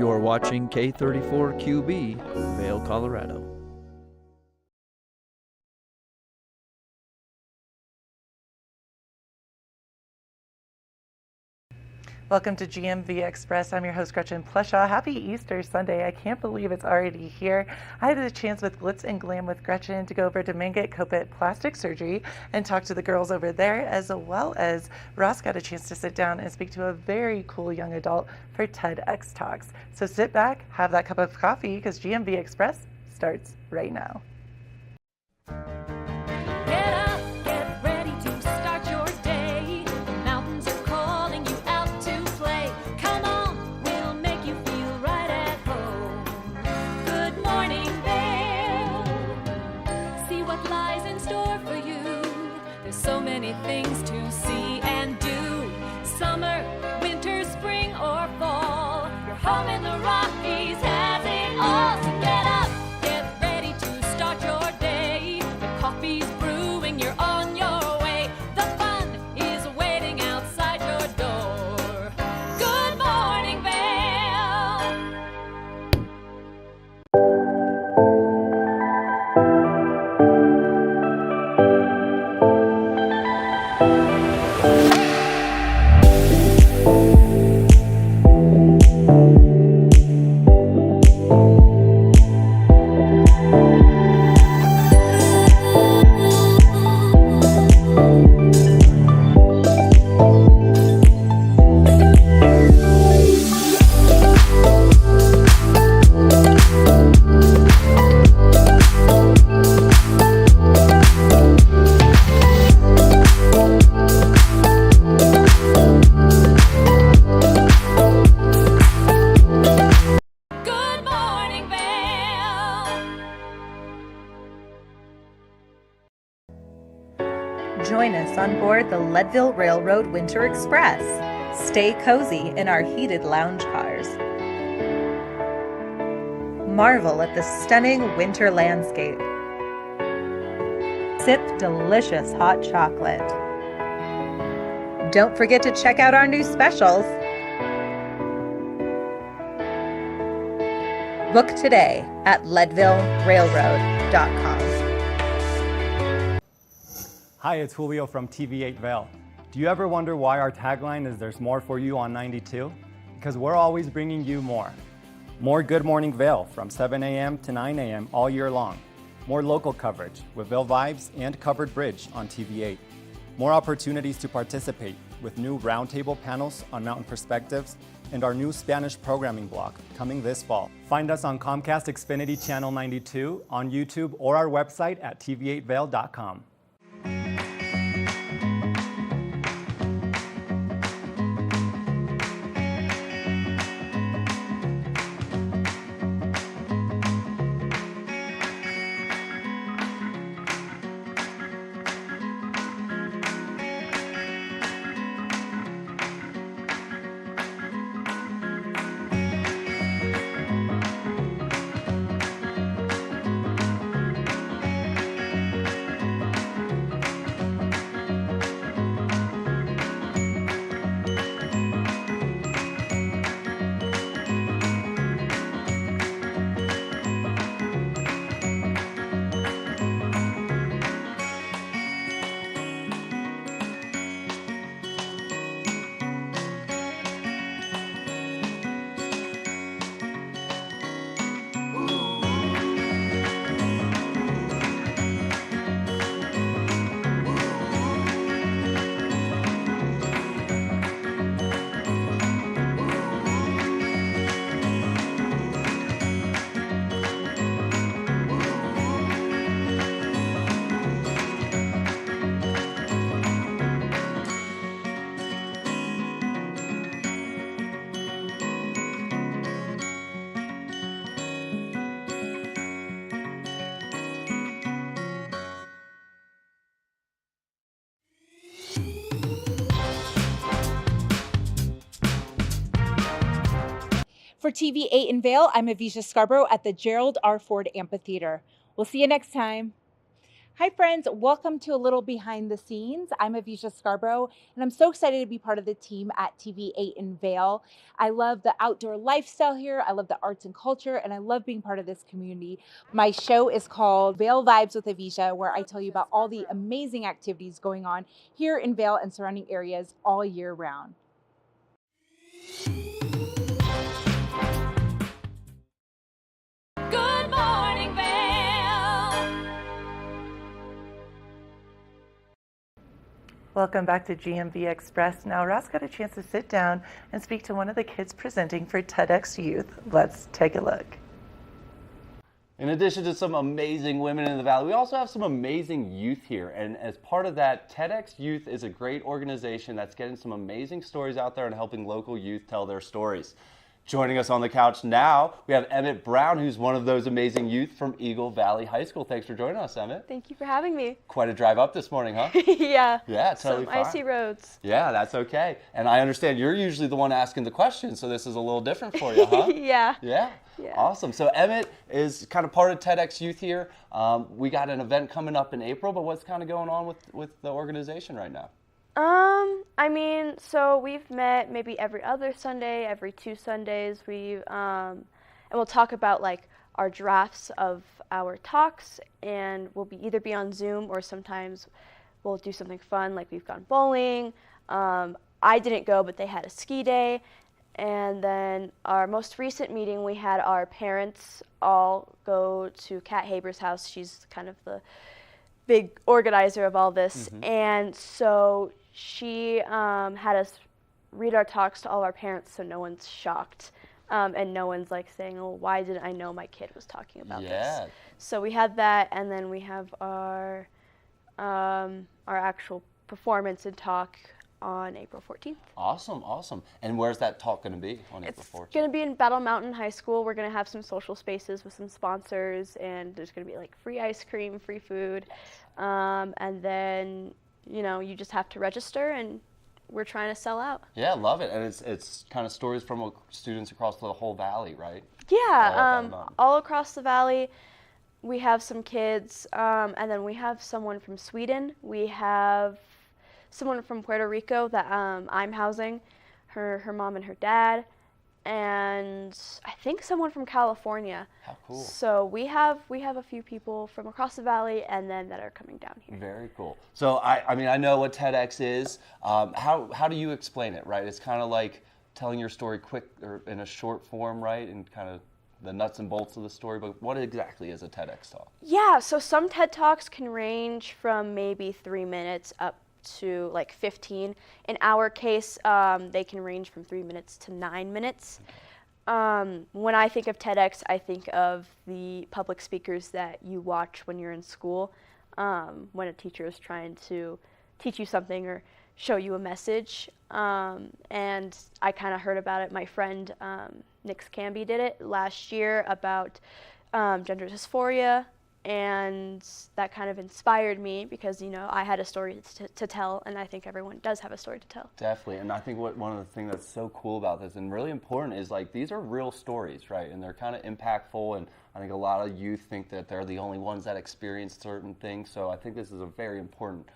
You're watching K34QB, Vail, Colorado. Welcome to GMV Express. I'm your host, Gretchen Pleshaw. Happy Easter Sunday. I can't believe it's already here. I had the chance with Glitz and Glam with Gretchen to go over to Mangett Kopit Plastic Surgery and talk to the girls over there, as well as Ross got a chance to sit down and speak to a very cool young adult for TEDx Talks. So sit back, have that cup of coffee, because GMV Express starts right now. Things to see and do. Summer, winter, spring, or fall. Your home in the Rockies has it all. So get up, get ready to start your day. The coffee's brewing, you're on your way. The fun is waiting outside your door. Good morning, Vail. Join us on board the Leadville Railroad Winter Express. Stay cozy in our heated lounge cars. Marvel at the stunning winter landscape. Sip delicious hot chocolate. Don't forget to check out our new specials. Book today at leadvillerailroad.com. Hi, it's Julio from TV8 Vail. Do you ever wonder why our tagline is "There's more for you on 92"? Because we're always bringing you more. More Good Morning Vail from 7 a.m. to 9 a.m. all year long. More local coverage with Vail Vibes and Covered Bridge on TV8. More opportunities to participate with new roundtable panels on mountain perspectives and our new Spanish programming block coming this fall. Find us on Comcast Xfinity Channel 92, on YouTube, or our website at tv8vail.com. For TV8 in Vail, I'm Avisha Scarborough at the Gerald R. Ford Amphitheater. We'll see you next time. Hi, friends. Welcome to a little behind the scenes. I'm Avisha Scarborough, and I'm so excited to be part of the team at TV8 in Vail. I love the outdoor lifestyle here. I love the arts and culture, and I love being part of this community. My show is called Vail Vibes with Avisha, where I tell you about all the amazing activities going on here in Vail and surrounding areas all year round. Good morning, Vail. Welcome back to GMV Express. Now, Ross got a chance to sit down and speak to one of the kids presenting for TEDx Youth. Let's take a look. In addition to some amazing women in the Valley, we also have some amazing youth here. And as part of that, TEDx Youth is a great organization that's getting some amazing stories out there and helping local youth tell their stories. Joining us on the couch now, we have Emmett Brown, who's one of those amazing youth from Eagle Valley High School. Thanks for joining us, Emmett. Thank you for having me. Quite a drive up this morning, huh? Yeah. Yeah, totally Some fine. icy roads. Yeah, that's okay. And I understand you're usually the one asking the questions, so this is a little different for you, huh? Yeah. Yeah. Yeah. Awesome. So Emmett is kind of part of TEDx Youth here. We got an event coming up in April, but what's kind of going on with the organization right now? I mean, so we've met maybe every other Sunday, every 2 Sundays. And we'll talk about like our drafts of our talks, and we'll either be on Zoom or sometimes we'll do something fun, like we've gone bowling. I didn't go, but they had a ski day. And then our most recent meeting, we had our parents all go to Kat Haber's house. She's kind of the big organizer of all this. Mm-hmm. And so she had us read our talks to all our parents so no one's shocked. And no one's like saying, oh, why didn't I know my kid was talking about this? So we had that, and then we have our actual performance and talk on April 14th. Awesome, awesome. And where's that talk going to be on April 14th? It's going to be in Battle Mountain High School. We're going to have some social spaces with some sponsors, and there's going to be like free ice cream, free food. And then, you know, you just have to register, and we're trying to sell out. Yeah, love it. And it's kind of stories from students across the whole valley, right? Yeah, all across the valley. We have some kids, and then we have someone from Sweden. We have someone from Puerto Rico that I'm housing, her mom and her dad, and I think someone from California. How cool. So we have a few people from across the valley and then that are coming down here. Very cool. So I mean, I know what TEDx is. How do you explain it, right? It's kind of like telling your story quick or in a short form, right? And kind of the nuts and bolts of the story, but what exactly is a TEDx talk? Yeah, so some TED Talks can range from maybe 3 minutes up to like 15. In our case, they can range from 3 minutes to 9 minutes. When I think of TEDx, I think of the public speakers that you watch when you're in school, when a teacher is trying to teach you something or show you a message. And I kind of heard about it. My friend Nix Camby did it last year about gender dysphoria. And that kind of inspired me because, you know, I had a story to tell, and I think everyone does have a story to tell. Definitely, and I think one of the things that's so cool about this and really important is like these are real stories, right? And they're kind of impactful, and I think a lot of youth think that they're the only ones that experience certain things. So I think this is a very important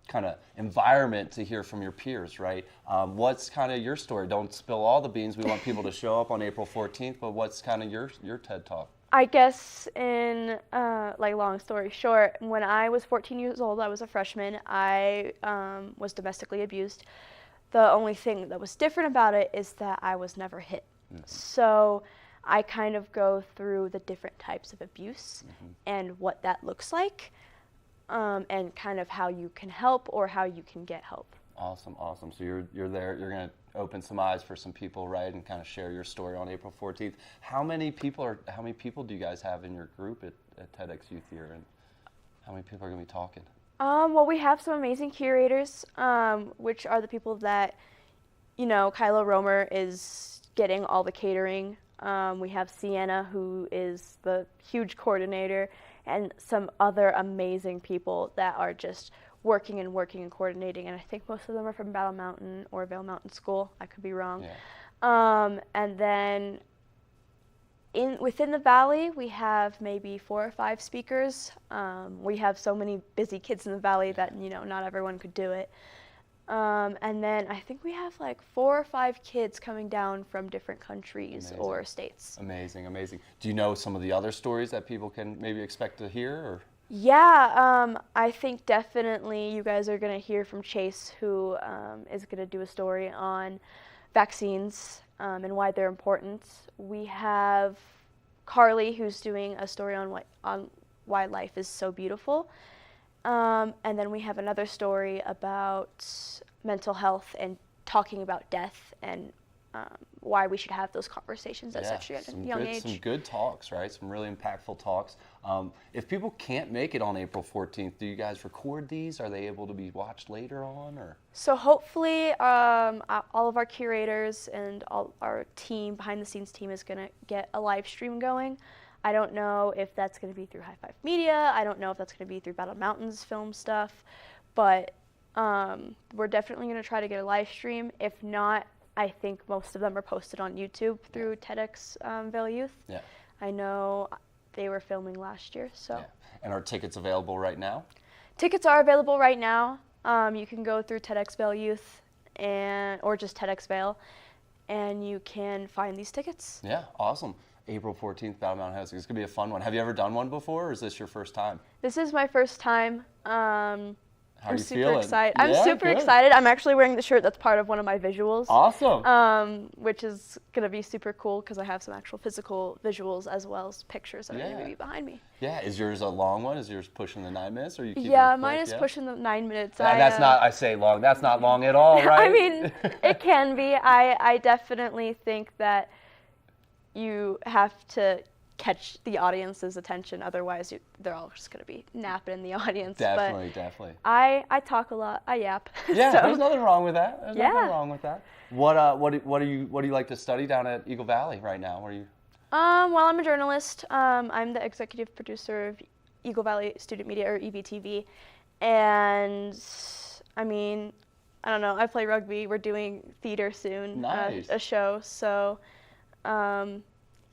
kind of environment to hear from your peers, right? What's kind of your story? Don't spill all the beans. We want people to show up on April 14th, but what's kind of your TED Talk? I guess in, like, long story short, when I was 14 years old, I was a freshman. I was domestically abused. The only thing that was different about it is that I was never hit. Mm-hmm. So I kind of go through the different types of abuse and what that looks like, and kind of how you can help or how you can get help. Awesome, awesome. So you're there, you're going to open some eyes for some people, right, and kind of share your story on April 14th. How many people do you guys have in your group at TEDx Youth here, and how many people are going to be talking? Well, we have some amazing curators, which are the people that, you know, Kyla Romer is getting all the catering. We have Sienna, who is the huge coordinator, and some other amazing people that are just working and coordinating, and I think most of them are from Battle Mountain or Vail Mountain School. I could be wrong. Yeah. And then Within the valley, we have maybe 4 or 5 speakers. We have so many busy kids in the valley that not everyone could do it. And then I think we have like 4 or 5 kids coming down from different countries or states. Amazing, amazing. Do you know some of the other stories that people can maybe expect to hear? Or? Yeah, I think definitely you guys are going to hear from Chase, who is going to do a story on vaccines and why they're important. We have Carly, who's doing a story on why life is so beautiful. And then we have another story about mental health and talking about death and why we should have those conversations at such a young age. Some good talks, right? Some really impactful talks. If people can't make it on April 14th, do you guys record these? Are they able to be watched later on? Or? So hopefully all of our curators and all our team, behind the scenes team, is going to get a live stream going. I don't know if that's going to be through High Five Media. I don't know if that's going to be through Battle Mountains film stuff. But we're definitely going to try to get a live stream. If not, I think most of them are posted on YouTube through TEDx Vail Youth. Yeah. I know they were filming last year. So. Yeah. And are tickets available right now? Tickets are available right now. You can go through TEDx Vail Youth or just TEDx Vail, and you can find these tickets. Yeah, awesome. April 14th, Battle Mountain House. It's going to be a fun one. Have you ever done one before, or is this your first time? This is my first time. How are you super feeling? Excited. I'm super excited. I'm actually wearing the shirt that's part of one of my visuals. Awesome. Which is going to be super cool because I have some actual physical visuals as well as pictures that are going to be behind me. Yeah. Is yours a long one? Is yours pushing the 9 minutes? Or you keep mine is pushing the 9 minutes. That's not, I say long, that's not long at all, right? I mean, it can be. I definitely think that you have to catch the audience's attention, otherwise they're all just going to be napping in the audience. Definitely. I talk a lot. I yap. Yeah, so. There's nothing wrong with that. There's nothing wrong with that. What do you like to study down at Eagle Valley right now? What are you? Well, I'm a journalist. I'm the executive producer of Eagle Valley Student Media, or EVTV, and I mean, I don't know. I play rugby. We're doing theater soon. Nice. A show. So.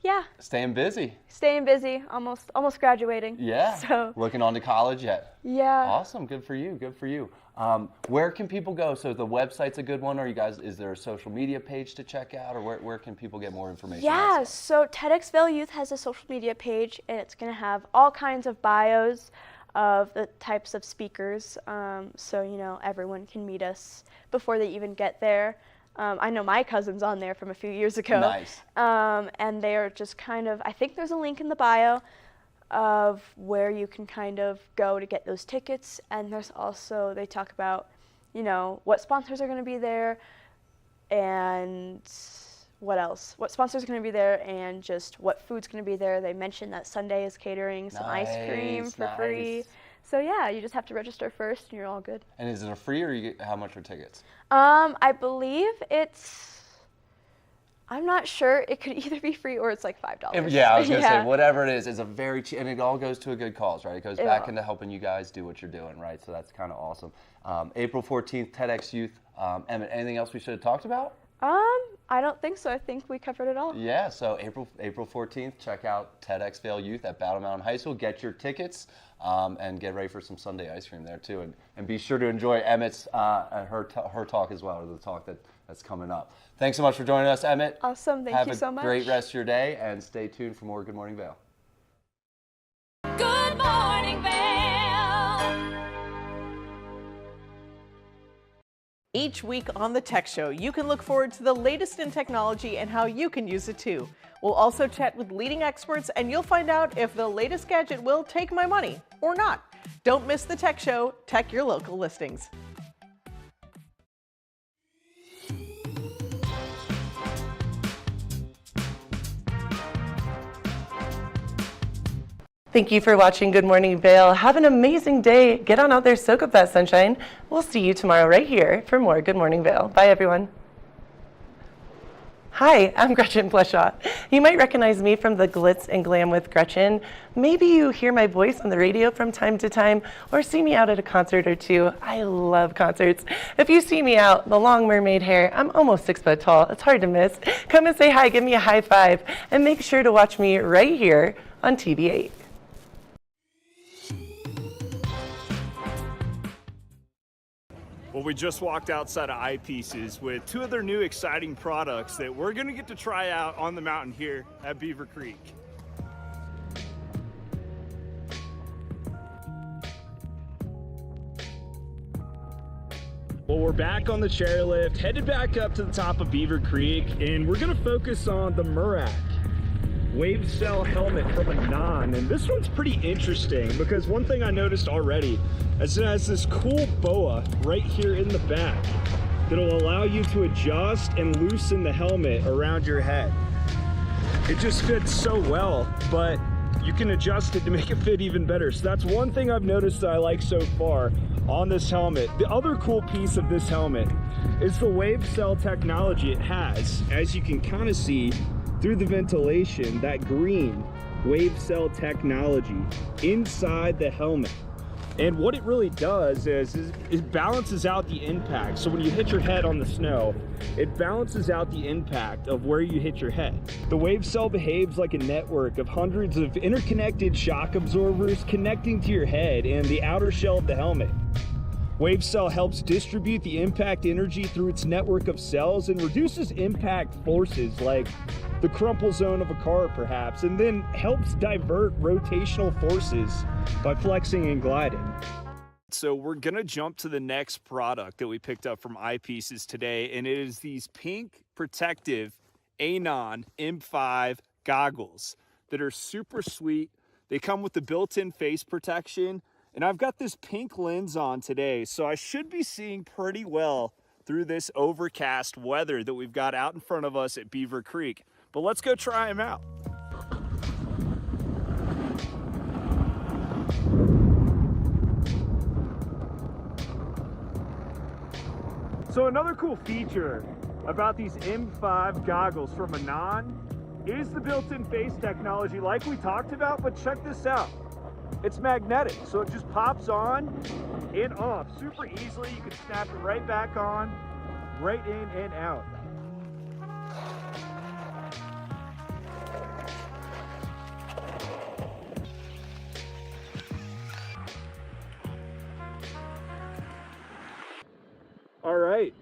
Yeah. Staying busy. Almost graduating. Yeah. So. Looking on to college yet? Yeah. Awesome. Good for you. Where can people go? So the website's a good one, or is there a social media page to check out, or where can people get more information? Yeah. So TEDx Vail Youth has a social media page, and it's going to have all kinds of bios of the types of speakers, so everyone can meet us before they even get there. I know my cousin's on there from a few years ago. Nice. And they are just kind of, I think there's a link in the bio of where you can kind of go to get those tickets. And there's also, they talk about, what sponsors are going to be there and what else? What sponsors are going to be there and just what food's going to be there. They mentioned that Sunday is catering some ice cream for free. So yeah, you just have to register first and you're all good. And is it a free, or how much are tickets? I believe I'm not sure. It could either be free or it's like $5. Yeah, I was going to say, whatever it is, it's a very cheap, and it all goes to a good cause, right? It goes back into helping you guys do what you're doing, right? So that's kind of awesome. April 14th, TEDx Youth. Emmett, anything else we should have talked about? I don't think so. I think we covered it all. Yeah, so April 14th, check out TEDx Vail Youth at Battle Mountain High School. Get your tickets and get ready for some Sunday ice cream there too. And be sure to enjoy Emmett's her talk as well, or the talk that's coming up. Thanks so much for joining us, Emmett. Awesome. Thank you so much. Have a great rest of your day, and stay tuned for more Good Morning Vail. Good morning, Vail. Each week on The Tech Show, you can look forward to the latest in technology and how you can use it too. We'll also chat with leading experts, and you'll find out if the latest gadget will take my money or not. Don't miss The Tech Show. Tech your local listings. Thank you for watching Good Morning Vail. Have an amazing day. Get on out there, soak up that sunshine. We'll see you tomorrow right here for more Good Morning Vail. Bye, everyone. Hi, I'm Gretchen Pleshaw. You might recognize me from the Glitz and Glam with Gretchen. Maybe you hear my voice on the radio from time to time or see me out at a concert or two. I love concerts. If you see me out, the long mermaid hair, I'm almost 6 foot tall. It's hard to miss. Come and say hi, give me a high five, and make sure to watch me right here on TV8. Well, we just walked outside of Eyepieces with 2 of their new exciting products that we're gonna get to try out on the mountain here at Beaver Creek. Well, we're back on the chairlift, headed back up to the top of Beaver Creek, and we're gonna focus on the Murak wave cell helmet from Anon. And this one's pretty interesting because one thing I noticed already is it has this cool boa right here in the back that'll allow you to adjust and loosen the helmet around your head. It just fits so well, but you can adjust it to make it fit even better. So that's one thing I've noticed that I like so far on this helmet. The other cool piece of this helmet is the wave cell technology it has. As you can kind of see through the ventilation, that green wave cell technology inside the helmet. And what it really does is it balances out the impact. So when you hit your head on the snow, it balances out the impact of where you hit your head. The wave cell behaves like a network of hundreds of interconnected shock absorbers connecting to your head and the outer shell of the helmet. Wave cell helps distribute the impact energy through its network of cells and reduces impact forces like the crumple zone of a car perhaps, and then helps divert rotational forces by flexing and gliding. So we're gonna jump to the next product that we picked up from Eyepieces today, and it is these pink protective Anon M5 goggles that are super sweet. They come with the built-in face protection, and I've got this pink lens on today, so I should be seeing pretty well through this overcast weather that we've got out in front of us at Beaver Creek. But let's go try them out. So another cool feature about these M5 goggles from Anon is the built-in face technology like we talked about, but check this out. It's magnetic, so it just pops on and off super easily. You can snap it right back on, right in and out. All right,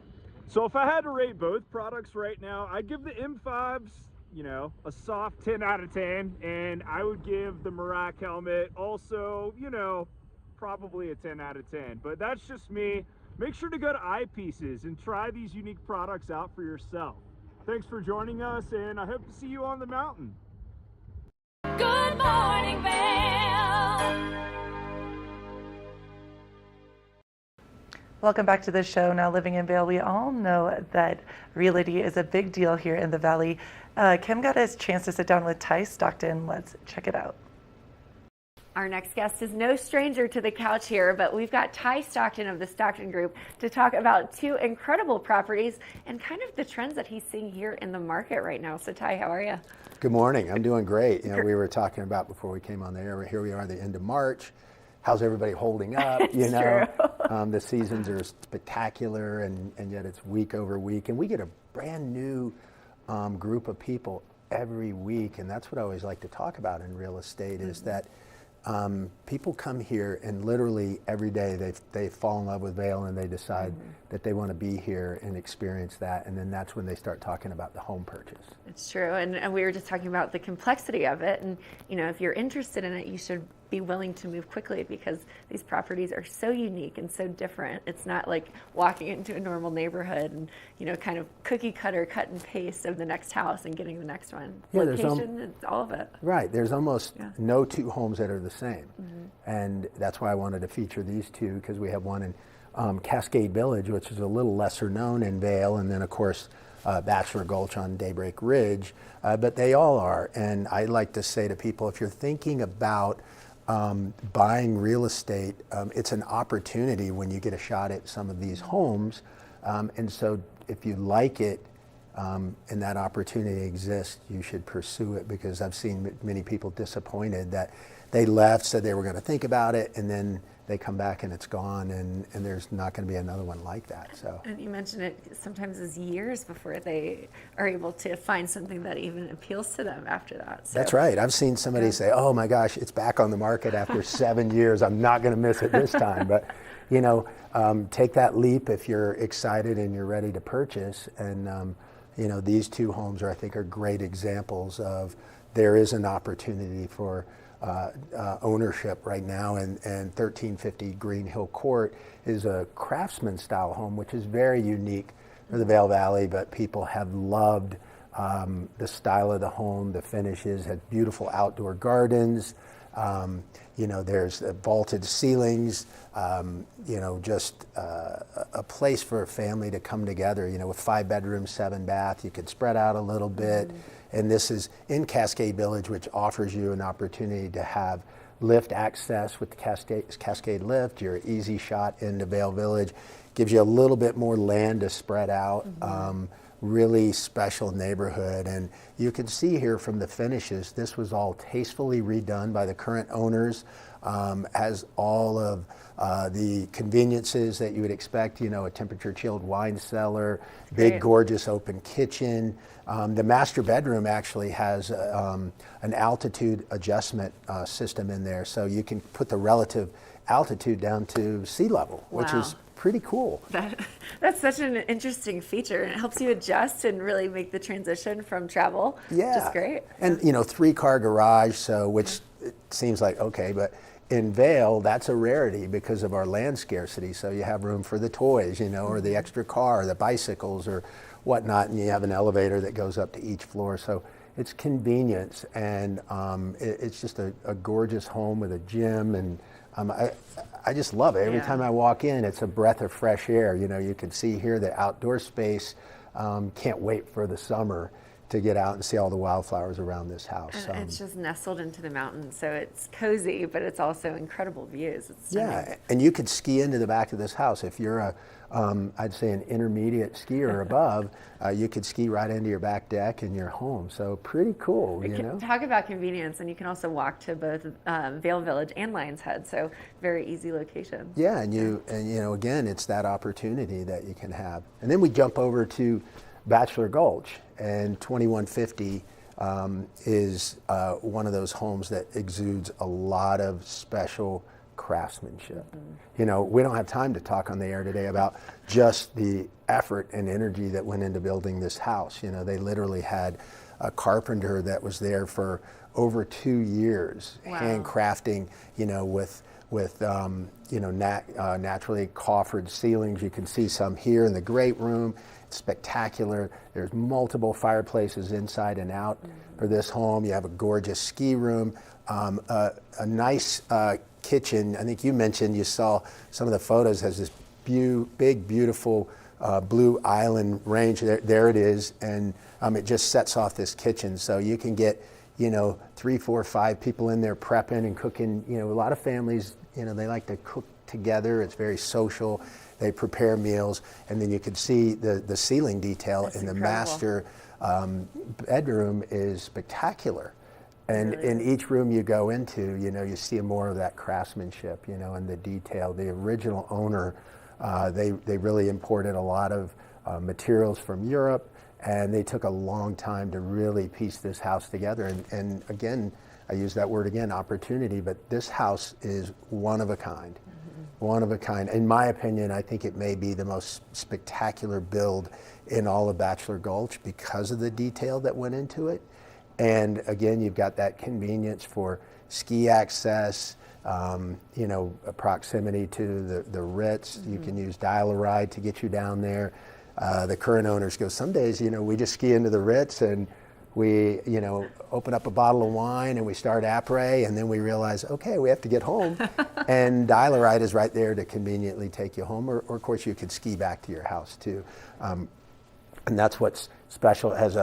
so if I had to rate both products right now, I'd give the M5s, you know, a soft 10 out of 10, and I would give the Murak helmet also, you know, probably a 10 out of 10, but that's just me. Make sure to go to Eyepieces and try these unique products out for yourself. Thanks for joining us, and I hope to see you on the mountain. Good morning, Vail. Welcome back to the show. Now living in Vail, we all know that realty is a big deal here in the Valley. Kim got a chance to sit down with Ty Stockton. Let's check it out. Our next guest is no stranger to the couch here, but we've got Ty Stockton of the Stockton Group to talk about 2 incredible properties and kind of the trends that he's seeing here in the market right now. So Ty, how are you? Good morning. I'm doing great. You know, we were talking about before we came on the air, here we are at the end of March. How's everybody holding up? You know, the seasons are spectacular, and yet it's week over week, and we get a brand new group of people every week, and that's what I always like to talk about in real estate is that people come here and literally every day they fall in love with Vail and they decide that they want to be here and experience that, and then that's when they start talking about the home purchase. It's true, and we were just talking about the complexity of it, and you know, if you're interested in it, you should be willing to move quickly because these properties are so unique and so different. It's not like walking into a normal neighborhood and, you know, kind of cookie cutter, cut and paste of the next house and getting the next one. Yeah, location, it's all of it. Right, there's almost no 2 homes that are the same. And that's why I wanted to feature these 2, because we have one in Cascade Village, which is a little lesser known in Vail, and then of course Bachelor Gulch on Daybreak Ridge, but they all are. And I like to say to people, if you're thinking about buying real estate, it's an opportunity when you get a shot at some of these homes. And so if you like it, and that opportunity exists, you should pursue it, because I've seen many people disappointed that they left, said they were going to think about it, and then they come back and it's gone, and there's not going to be another one like that. So. And you mentioned it sometimes is years before they are able to find something that even appeals to them after that. So. That's right. I've seen somebody say, "Oh my gosh, it's back on the market after 7 years. I'm not going to miss it this time." But take that leap if you're excited and you're ready to purchase. And these two homes I think are great examples of there is an opportunity for ownership right now, and 1350 Green Hill Court is a craftsman style home, which is very unique for the Vail Valley, but people have loved the style of the home, the finishes, has beautiful outdoor gardens, there's vaulted ceilings, just a place for a family to come together, with 5 bedrooms, 7 bath. You could spread out a little bit. And this is in Cascade Village, which offers you an opportunity to have lift access with the Cascade lift. Your easy shot into Vail Village gives you a little bit more land to spread out. Really special neighborhood. And you can see here from the finishes, this was all tastefully redone by the current owners. Has all of the conveniences that you would expect, a temperature chilled wine cellar, big gorgeous open kitchen. The master bedroom actually has an altitude adjustment system in there, so you can put the relative altitude down to sea level, which is pretty cool. That's such an interesting feature, and it helps you adjust and really make the transition from travel. Yeah. Which is great. And 3-car garage, so which it seems like okay, but in Vail, that's a rarity because of our land scarcity. So you have room for the toys, or the extra car, the bicycles or whatnot, and you have an elevator that goes up to each floor. So it's convenience, and it's just a gorgeous home with a gym, and I just love it. Every time I walk in, it's a breath of fresh air. You can see here the outdoor space. Can't wait for the summer to get out and see all the wildflowers around this house. And it's just nestled into the mountains, so it's cozy, but it's also incredible views. It's stunning. And you could ski into the back of this house. If you're I'd say an intermediate skier or above, you could ski right into your back deck in your home. So pretty cool, Talk about convenience, and you can also walk to both Vail Village and Lions Head, so very easy locations. Yeah, and again, it's that opportunity that you can have. And then we jump over to Bachelor Gulch, and 2150 is one of those homes that exudes a lot of special craftsmanship. We don't have time to talk on the air today about just the effort and energy that went into building this house. They literally had a carpenter that was there for over 2 years, handcrafting, with naturally coffered ceilings. You can see some here in the great room. It's spectacular. There's multiple fireplaces inside and out for this home. You have a gorgeous ski room, a nice kitchen. I think you mentioned you saw some of the photos, has this big, beautiful blue island range. There it is, and it just sets off this kitchen. So you can get 3, 4, 5 people in there prepping and cooking. A lot of families, they like to cook together. It's very social. They prepare meals, and then you can see the ceiling detail. That's in the master bedroom is spectacular. And in each room you go into, you see more of that craftsmanship, and the detail. The original owner, they really imported a lot of materials from Europe, and they took a long time to really piece this house together. And again, I use that word again, opportunity, but this house is one of a kind. One of a kind. In my opinion, I think it may be the most spectacular build in all of Bachelor Gulch because of the detail that went into it. And again, you've got that convenience for ski access, proximity to the Ritz. You can use Dial-A-Ride to get you down there. The current owners go, some days, we just ski into the Ritz and we, open up a bottle of wine and we start après, and then we realize, okay, we have to get home. And Dial-A-Ride is right there to conveniently take you home, or of course you could ski back to your house too. And that's what's special. It has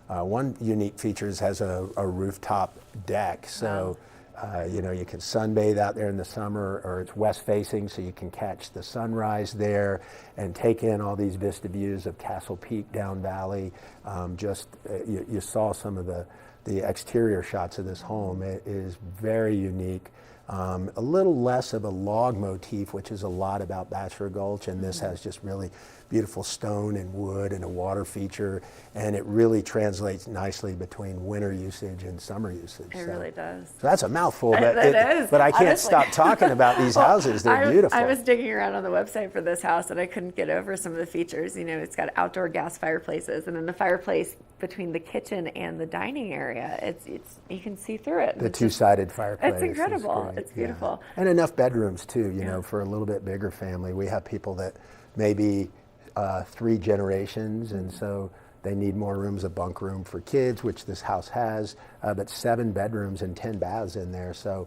one unique feature is has a rooftop deck. So You can sunbathe out there in the summer, or it's west facing, so you can catch the sunrise there and take in all these vista views of Castle Peak down valley. You saw some of the exterior shots of this home. It is very unique. A little less of a log motif, which is a lot about Bachelor Gulch, and this has just really beautiful stone and wood and a water feature, and it really translates nicely between winter usage and summer usage. It really does. So that's a mouthful, but it is, but I can't honestly. stop talking about these houses. They're beautiful. I was digging around on the website for this house, and I couldn't get over some of the features. It's got outdoor gas fireplaces, and then the fireplace between the kitchen and the dining area. It's you can see through it. The two-sided fireplace. It's incredible. It's beautiful. Yeah. And enough bedrooms too. For a little bit bigger family. We have people that maybe 3 generations, and so they need more rooms, a bunk room for kids, which this house has, but 7 bedrooms and 10 baths in there. So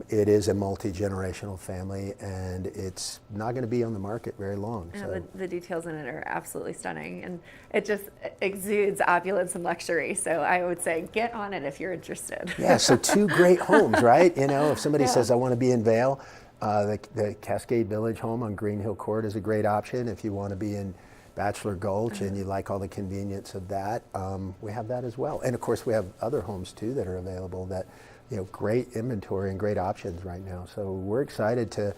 it is a multi-generational family, and it's not going to be on the market very long. So. The details in it are absolutely stunning, and it just exudes opulence and luxury. So I would say get on it if you're interested. Yeah, so 2 great homes, right? If somebody says, I want to be in Vail, the Cascade Village home on Green Hill Court is a great option. If you want to be in Bachelor Gulch and you like all the convenience of that, we have that as well. And of course, we have other homes too that are available that, great inventory and great options right now. So we're excited to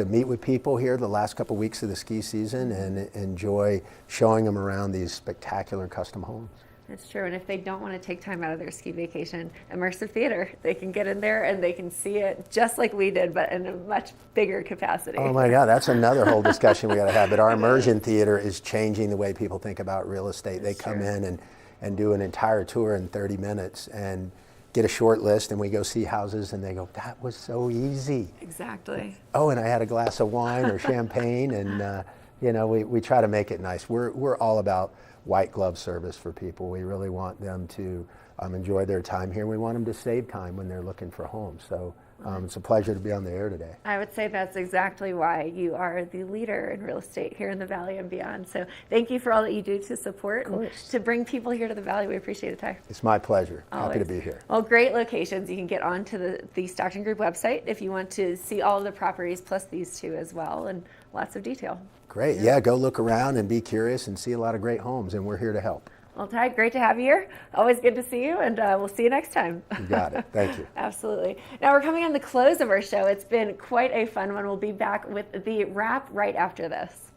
meet with people here the last couple weeks of the ski season and enjoy showing them around these spectacular custom homes. It's true, and if they don't want to take time out of their ski vacation, immersive theater, they can get in there and they can see it just like we did, but in a much bigger capacity. Oh my God, that's another whole discussion we got to have. But our immersion theater is changing the way people think about real estate. They come in and do an entire tour in 30 minutes and get a short list, and we go see houses, and they go, that was so easy. Exactly. Oh, and I had a glass of wine or champagne, and we try to make it nice. We're all about white glove service for people. We really want them to enjoy their time here. We want them to save time when they're looking for homes. So it's a pleasure to be on the air today. I would say that's exactly why you are the leader in real estate here in the Valley and beyond. So thank you for all that you do to support and to bring people here to the Valley. We appreciate it, Ty. It's my pleasure. Always. Happy to be here. Well, great locations. You can get onto the Stockton Group website if you want to see all of the properties plus these 2 as well, and lots of detail. Great. Yeah, go look around and be curious and see a lot of great homes, and we're here to help. Well, Ty, great to have you here. Always good to see you, and we'll see you next time. You got it. Thank you. Absolutely. Now we're coming on the close of our show. It's been quite a fun one. We'll be back with the wrap right after this.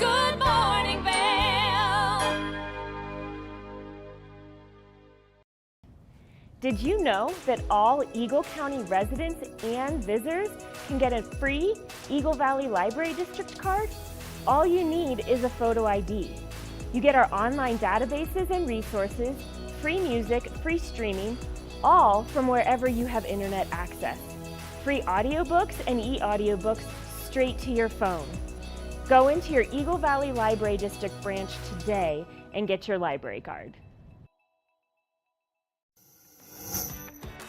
Good morning, Vail. Did you know that all Eagle County residents and visitors can get a free Eagle Valley Library District card? All you need is a photo ID. You get our online databases and resources, free music, free streaming, all from wherever you have internet access. Free audiobooks and e-audiobooks straight to your phone. Go into your Eagle Valley Library District branch today and get your library card.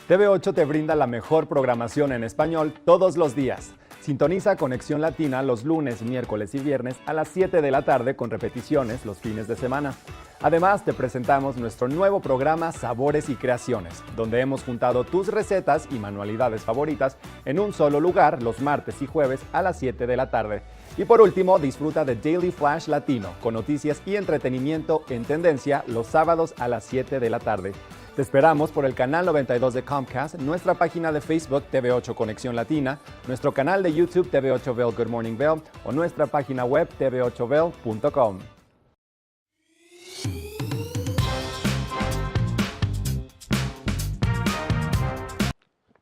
TV8 te brinda la mejor programación en español todos los días. Sintoniza Conexión Latina los lunes, miércoles y viernes a las 7 de la tarde con repeticiones los fines de semana. Además, te presentamos nuestro nuevo programa Sabores y Creaciones, donde hemos juntado tus recetas y manualidades favoritas en un solo lugar los martes y jueves a las 7 de la tarde. Y por último, disfruta de Daily Flash Latino, con noticias y entretenimiento en tendencia los sábados a las 7 de la tarde. Te esperamos por el canal 92 de Comcast, nuestra página de Facebook TV8 Conexión Latina, nuestro canal de YouTube TV8 Vail Good Morning Vail o nuestra página web tv8vail.com.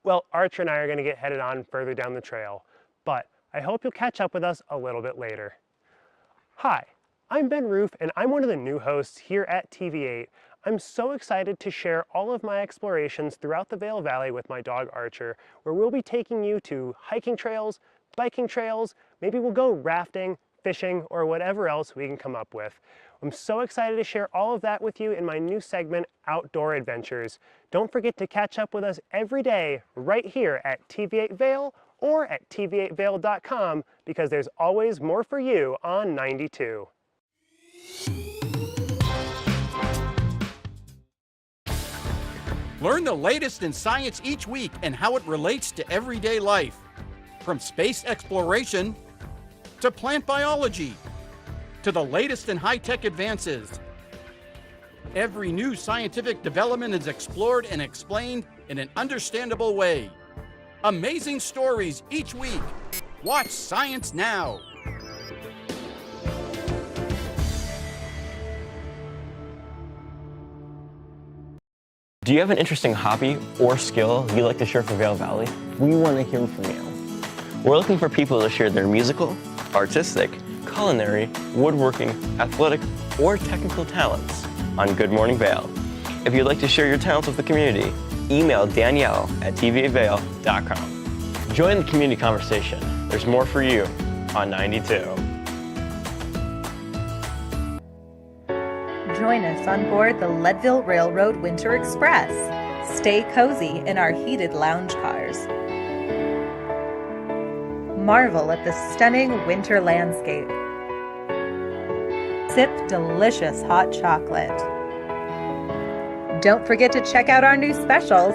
Well, Archer and I are going to get headed on further down the trail, but I hope you'll catch up with us a little bit later. Hi, I'm Ben Roof, and I'm one of the new hosts here at TV8. I'm so excited to share all of my explorations throughout the Vail Valley with my dog Archer, where we'll be taking you to hiking trails, biking trails, maybe we'll go rafting, fishing, or whatever else we can come up with. I'm so excited to share all of that with you in my new segment, Outdoor Adventures. Don't forget to catch up with us every day right here at TV8 Vail or at tv8vail.com, because there's always more for you on 92. Learn the latest in science each week and how it relates to everyday life. From space exploration to plant biology to the latest in high-tech advances. Every new scientific development is explored and explained in an understandable way. Amazing stories each week. Watch Science Now. Do you have an interesting hobby or skill you'd like to share for Vail Valley? We want to hear from you. We're looking for people to share their musical, artistic, culinary, woodworking, athletic, or technical talents on Good Morning Vail. If you'd like to share your talents with the community, email Danielle at tva8vail.com. Join the community conversation. There's more for you on 92. Join us on board the Leadville Railroad Winter Express. Stay cozy in our heated lounge cars. Marvel at the stunning winter landscape. Sip delicious hot chocolate. Don't forget to check out our new specials.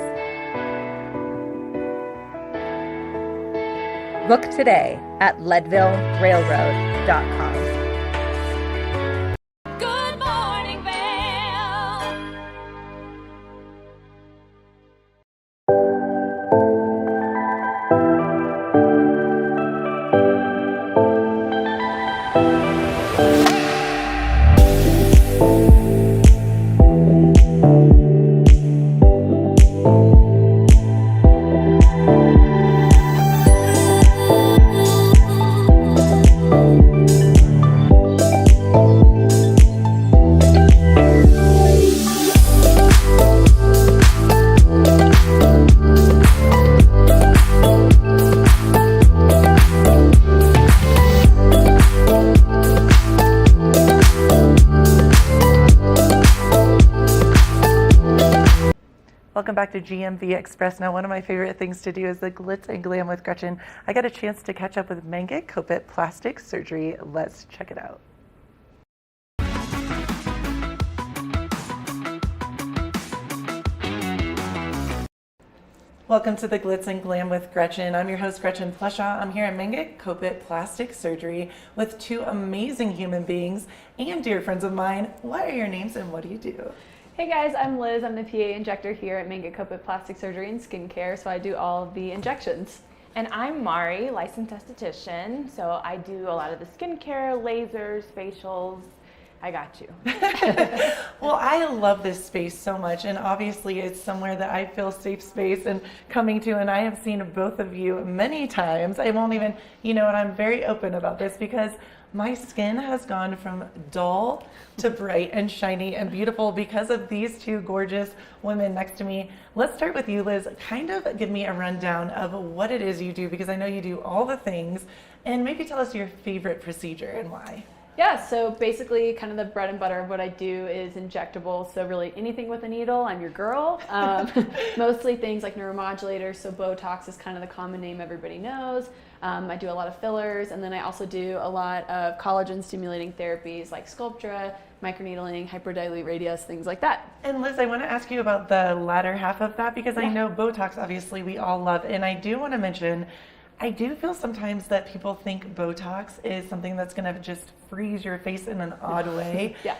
Book today at leadvillerailroad.com. Good morning, Vail. Welcome back to GMV Express. Now, one of my favorite things to do is the Glitz and Glam with Gretchen. I got a chance to catch up with Mengit Kopit Plastic Surgery. Let's check it out. Welcome to the Glitz and Glam with Gretchen. I'm your host, Gretchen Pleshaw. I'm here at Mengit Kopit Plastic Surgery with two amazing human beings and dear friends of mine. What are your names and what do you do? Hey guys, I'm Liz. I'm the PA injector here at Mengit Kopit Plastic Surgery and Skincare, so I do all of the injections. And I'm Mari, licensed esthetician, so I do a lot of the skincare, lasers, facials. I got you. Well, I love this space so much, and obviously it's somewhere that I feel safe space and coming to, and I have seen both of you many times. I won't even, and I'm very open about this because my skin has gone from dull to bright and shiny and beautiful because of these two gorgeous women next to me. Let's start with you, Liz. Kind of give me a rundown of what it is you do, because I know you do all the things, and maybe tell us your favorite procedure and why. Yeah, so basically kind of the bread and butter of what I do is injectable. So really anything with a needle, I'm your girl. Mostly things like neuromodulators. So Botox is kind of the common name everybody knows. I do a lot of fillers, and then I also do a lot of collagen stimulating therapies like Sculptra, microneedling, hyperdilute radius, things like that. And Liz, I want to ask you about the latter half of that, because I know Botox obviously we all love, and I do want to mention I do feel sometimes that people think Botox is something that's going to just freeze your face in an odd way. Yeah.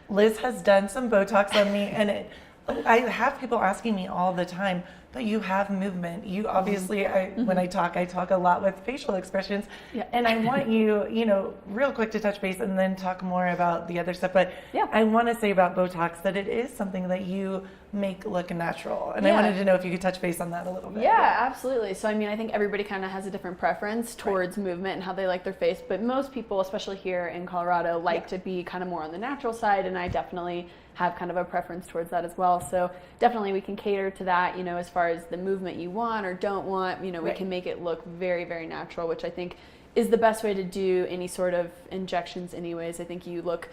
Liz has done some Botox on me, and I have people asking me all the time, but you have movement. You obviously, when I talk a lot with facial expressions, and I want you, real quick to touch base and then talk more about the other stuff. But I want to say about Botox that it is something that you make look natural, and I wanted to know if you could touch base on that a little bit. Yeah, absolutely. So I think everybody kind of has a different preference towards movement and how they like their face, but most people, especially here in Colorado, like to be kind of more on the natural side, and I definitely have kind of a preference towards that as well. So definitely we can cater to that, as far as the movement you want or don't want, we can make it look very, very natural, which I think is the best way to do any sort of injections anyways. I think you look,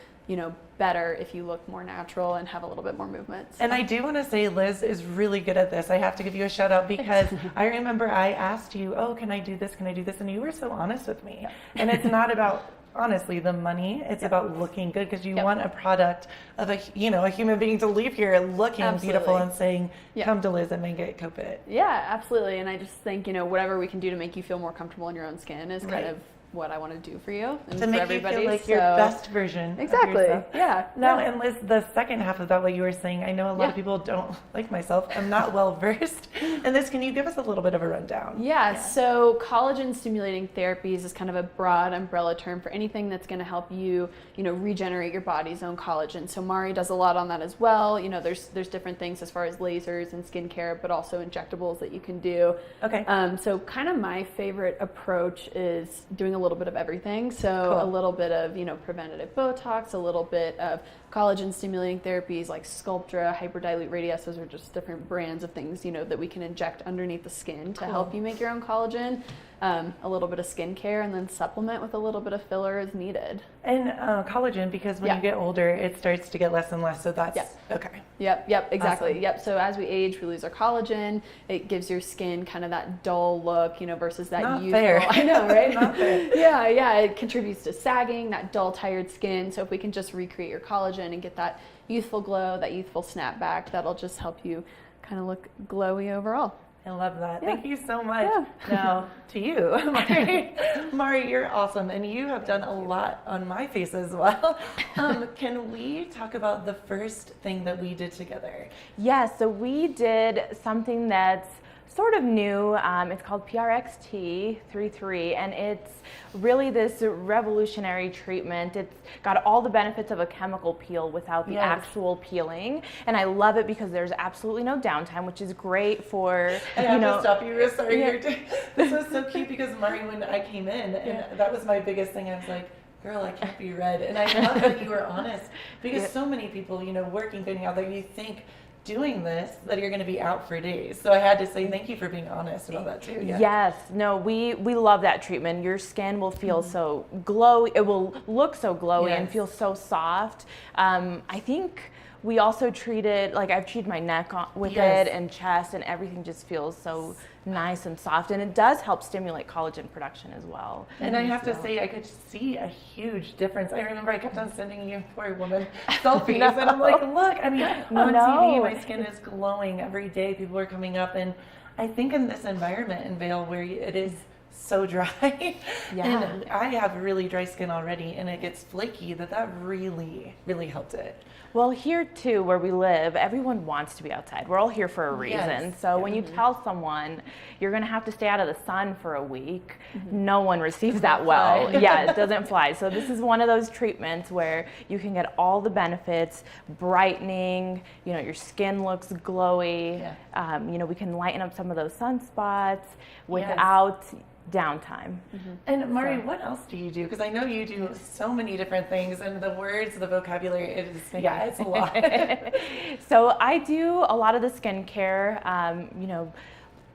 better if you look more natural and have a little bit more movement. So. And I do want to say Liz is really good at this. I have to give you a shout out because I remember I asked you, can I do this? Can I do this? And you were so honest with me. And it's not about honestly the money. It's about looking good, because you want a product of a human being to leave here looking beautiful and saying, come to Liz and Mangett Kopit. Yeah, absolutely. And I just think, whatever we can do to make you feel more comfortable in your own skin is kind of what I want to do for you and to for make everybody. You feel like your best version. Exactly. Of yourself. Yeah. No, and Liz, the second half of that, what you were saying, I know a lot of people don't, like myself, I'm not well versed in this. Can you give us a little bit of a rundown? Yeah. So collagen stimulating therapies is kind of a broad umbrella term for anything that's going to help you, regenerate your body's own collagen. So Mari does a lot on that as well. There's different things as far as lasers and skincare, but also injectables that you can do. Okay. So kind of my favorite approach is doing a little bit of everything. So a little bit of, preventative Botox, a little bit of collagen stimulating therapies like Sculptra, Hyperdilute Radius. Those are just different brands of things, that we can inject underneath the skin to help you make your own collagen. A little bit of skincare, and then supplement with a little bit of filler as needed. And collagen, because when you get older, it starts to get less and less. So that's okay. Yep, exactly. Awesome. Yep. So as we age, we lose our collagen. It gives your skin kind of that dull look, versus that Not youthful. fair. I know, right? Not fair. Yeah. It contributes to sagging, that dull, tired skin. So if we can just recreate your collagen and get that youthful glow, that youthful snapback, that'll just help you kind of look glowy overall. I love that. Yeah. Thank you so much. Yeah. Now, to you, Mari, you're awesome, and you have done a lot on my face as well. Can we talk about the first thing that we did together? Yes, so we did something that's sort of new. It's called PRXT33, and it's really this revolutionary treatment. It's got all the benefits of a chemical peel without the actual peeling, and I love it because there's absolutely no downtime, which is great for, I have to stop you. Sorry, this was so cute because Mari, when I came in, and that was my biggest thing. I was like, girl, I can't be red. And I love that you were honest, because so many people, working, getting out there, you think doing this that you're going to be out for days. So I had to say thank you for being honest about that too. Yeah. Yes, no, we love that treatment. Your skin will feel so glowy. It will look so glowy and feel so soft. I think we also treated, I've treated my neck with it and chest, and everything just feels so nice and soft, and it does help stimulate collagen production as well. And I have to say, I could see a huge difference. I remember I kept on sending you, poor woman, selfies, and I'm like, look, on TV, my skin is glowing every day. People are coming up, and I think in this environment in Vail where it is so dry, and I have really dry skin already, and it gets flaky, that really, really helped it. Well, here too, where we live, everyone wants to be outside. We're all here for a reason. So when you tell someone you're going to have to stay out of the sun for a week, no one receives that well. Yeah, it doesn't fly. So this is one of those treatments where you can get all the benefits, brightening, your skin looks glowy, we can lighten up some of those sunspots without downtime. And Mari, what else do you do? Because I know you do so many different things, and the words, the vocabulary, it's a lot. So I do a lot of the skincare.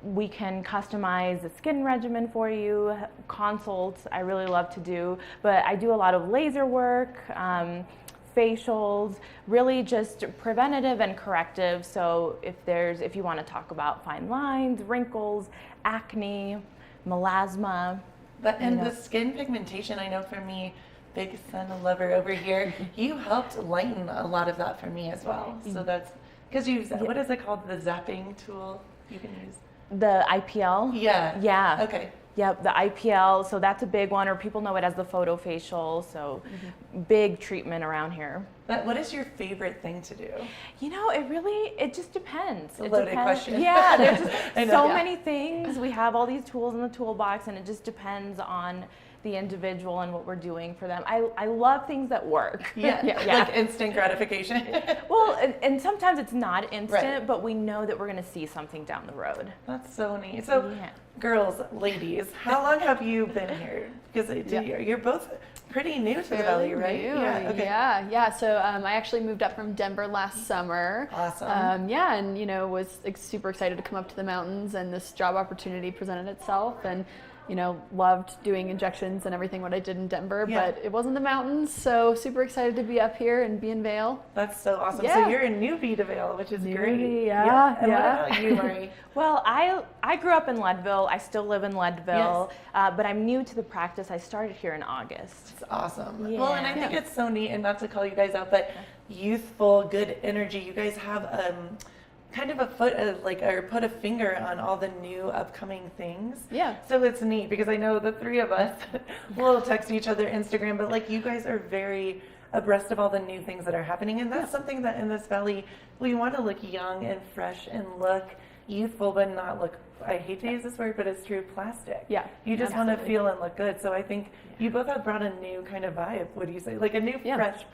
We can customize a skin regimen for you, consults I really love to do, but I do a lot of laser work, facials, really just preventative and corrective. So if you want to talk about fine lines, wrinkles, acne, melasma. And the skin pigmentation, I know for me, big sun lover over here, you helped lighten a lot of that for me as well. So that's, because what is it called, the zapping tool you can use? The IPL? Yeah. Okay. Yep, the IPL, so that's a big one, or people know it as the photofacial, so big treatment around here. But what is your favorite thing to do? It just depends. It's a loaded question. Yeah, there's just so many things. We have all these tools in the toolbox, and it just depends on the individual and what we're doing for them. I love things that work. Yeah. Like instant gratification. Well, and sometimes it's not instant, but we know that we're going to see something down the road. That's so neat. So, girls, ladies, how long have you been here? Because you're both pretty new to the Valley, right? Yeah. So I actually moved up from Denver last summer. Awesome. And was super excited to come up to the mountains, and this job opportunity presented itself, and loved doing injections and everything what I did in Denver, Yeah. but it wasn't the mountains, so super excited to be up here and be in Vail. That's so awesome. Yeah. So you're a newbie to Vail, which is great. Yeah. And what about you, Mari? Well, I grew up in Leadville. I still live in Leadville, but I'm new to the practice. I started here in August. It's awesome. Yeah. Well, and I think it's so neat, and not to call you guys out, but youthful, good energy. You guys have kind of or put a finger on all the new upcoming things. Yeah. So it's neat because I know the three of us will text each other Instagram, but like you guys are very abreast of all the new things that are happening, and that's something that in this valley we want to look young and fresh and look youthful, but not look, I hate to use this word, but it's true, plastic. Yeah. You just want to feel and look good. So I think you both have brought a new kind of vibe. What do you say? Like a new fresh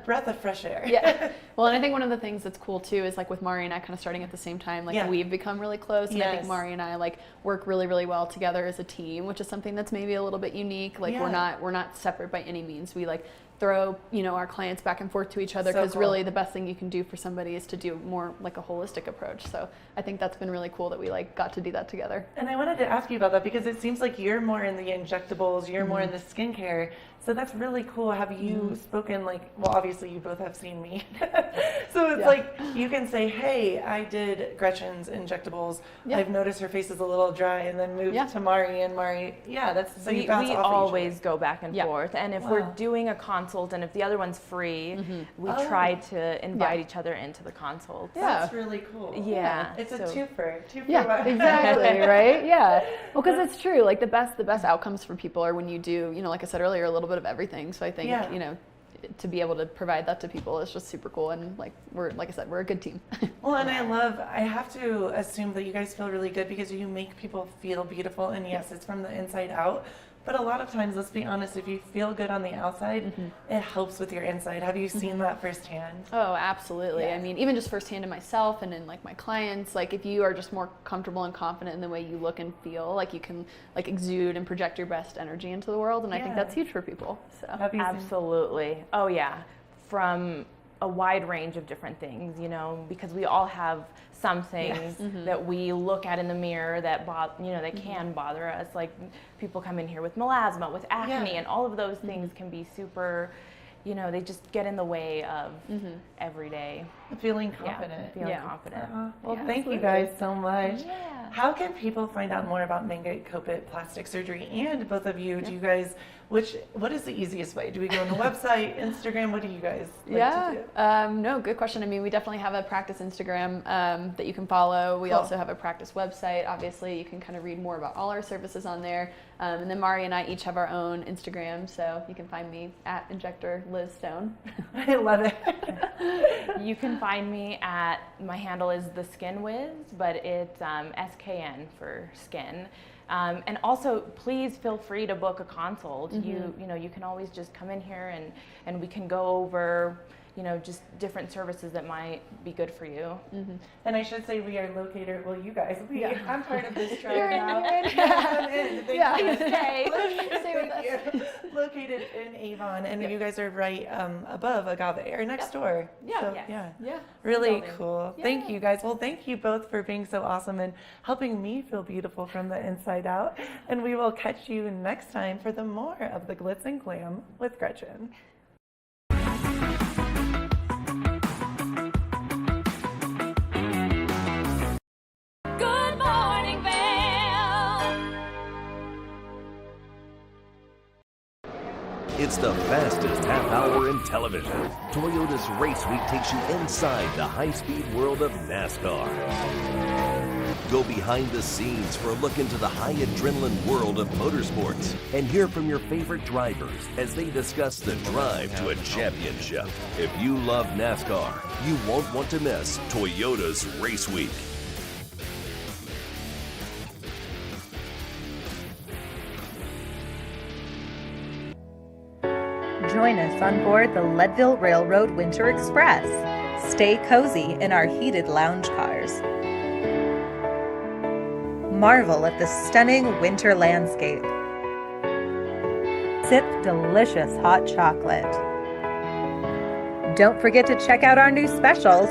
breath of fresh air. Yeah. Well, and I think one of the things that's cool too is like with Mari and I kind of starting at the same time, like we've become really close, and I think Mari and I like work really, really well together as a team, which is something that's maybe a little bit unique. Like we're not separate by any means. We like throw our clients back and forth to each other, because really the best thing you can do for somebody is to do more like a holistic approach. So I think that's been really cool that we like got to do that together. And I wanted to ask you about that because it seems like you're more in the injectables, you're more in the skincare. So that's really cool. Have you spoken well, obviously you both have seen me. So it's like you can say, hey, I did Gretchen's injectables. I've noticed her face is a little dry, and then moved to Mari, and Mari, that's so you bounce we off always go back and forth. And if we're doing a consult and if the other one's free, we try to invite each other into the consult. That's really cool. Yeah. It's a twofer. Yeah, exactly, right? Yeah. Well, because it's true. Like the best outcomes for people are when you do, like I said earlier, a little bit of everything. So I think, to be able to provide that to people is just super cool. And like I said, we're a good team. Well, and I have to assume that you guys feel really good because you make people feel beautiful. And yes, it's from the inside out. But a lot of times, let's be honest, if you feel good on the outside, it helps with your inside. Have you seen that firsthand? Oh, absolutely. I mean, even just firsthand in myself and in like my clients, like if you are just more comfortable and confident in the way you look and feel, like you can like exude and project your best energy into the world. And I think that's huge for people. So absolutely. Oh yeah. From a wide range of different things, because we all have something that we look at in the mirror that that can bother us. Like people come in here with melasma, with acne, and all of those things can be super, they just get in the way of every day. Feeling confident. Feeling confident. Well, thank you guys so much. How can people find out more about Mingott Kopit plastic surgery? And both of you, do you guys, what is the easiest way? Do we go on the website, Instagram? What do you guys like to do? No, good question. I mean, we definitely have a practice Instagram that you can follow. We also have a practice website. Obviously, you can kind of read more about all our services on there. And then Mari and I each have our own Instagram, so you can find me at Injector Liz Stone. I love it. You can find me at, my handle is The Skin Wiz, but it's SKN for skin. And also, please feel free to book a consult. You can always just come in here and we can go over just different services that might be good for you. And I should say we are located, well, you guys, I'm part of this tribe now. Stay with us. Located in Avon, and you guys are right above Agave, or next door. Really cool. Thank you guys. Well, thank you both for being so awesome and helping me feel beautiful from the inside out. And we will catch you next time for the more of the glitz and glam with Gretchen. Good morning, Vail. It's the fastest half hour in television. Toyota's Race Week takes you inside the high-speed world of NASCAR. Go behind the scenes for a look into the high adrenaline world of motorsports and hear from your favorite drivers as they discuss the drive to a championship. If you love NASCAR, you won't want to miss Toyota's Race Week. Join us on board the Leadville Railroad Winter Express. Stay cozy in our heated lounge cars. Marvel at the stunning winter landscape. Sip delicious hot chocolate. Don't forget to check out our new specials.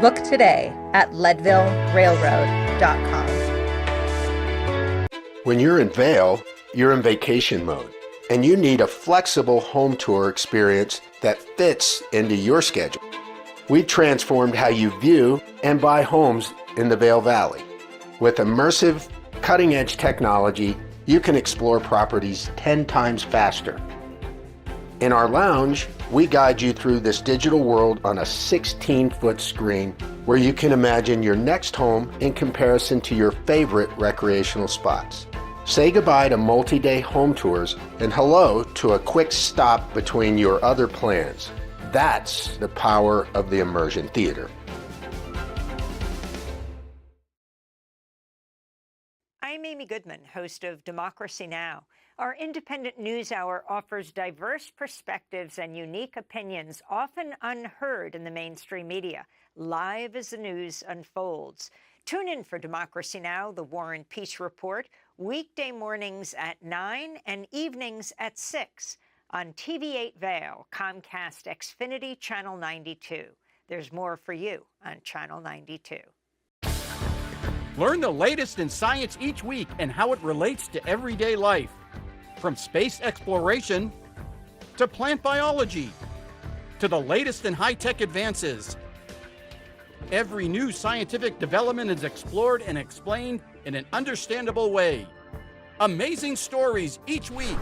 Book today at leadvillerailroad.com. When you're in Vail, you're in vacation mode, and you need a flexible home tour experience that fits into your schedule. We transformed how you view and buy homes in the Vail Valley. With immersive, cutting-edge technology, you can explore properties 10 times faster. In our lounge, we guide you through this digital world on a 16-foot screen where you can imagine your next home in comparison to your favorite recreational spots. Say goodbye to multi-day home tours and hello to a quick stop between your other plans. That's the power of the immersion theater. I'm Amy Goodman, host of Democracy Now! Our independent news hour offers diverse perspectives and unique opinions, often unheard in the mainstream media, live as the news unfolds. Tune in for Democracy Now!, the War and Peace Report, weekday mornings at 9 and evenings at 6 on TV8 Vail, Comcast Xfinity Channel 92. There's more for you on Channel 92. Learn the latest in science each week and how it relates to everyday life. From space exploration to plant biology to the latest in high-tech advances. Every new scientific development is explored and explained in an understandable way. Amazing stories each week.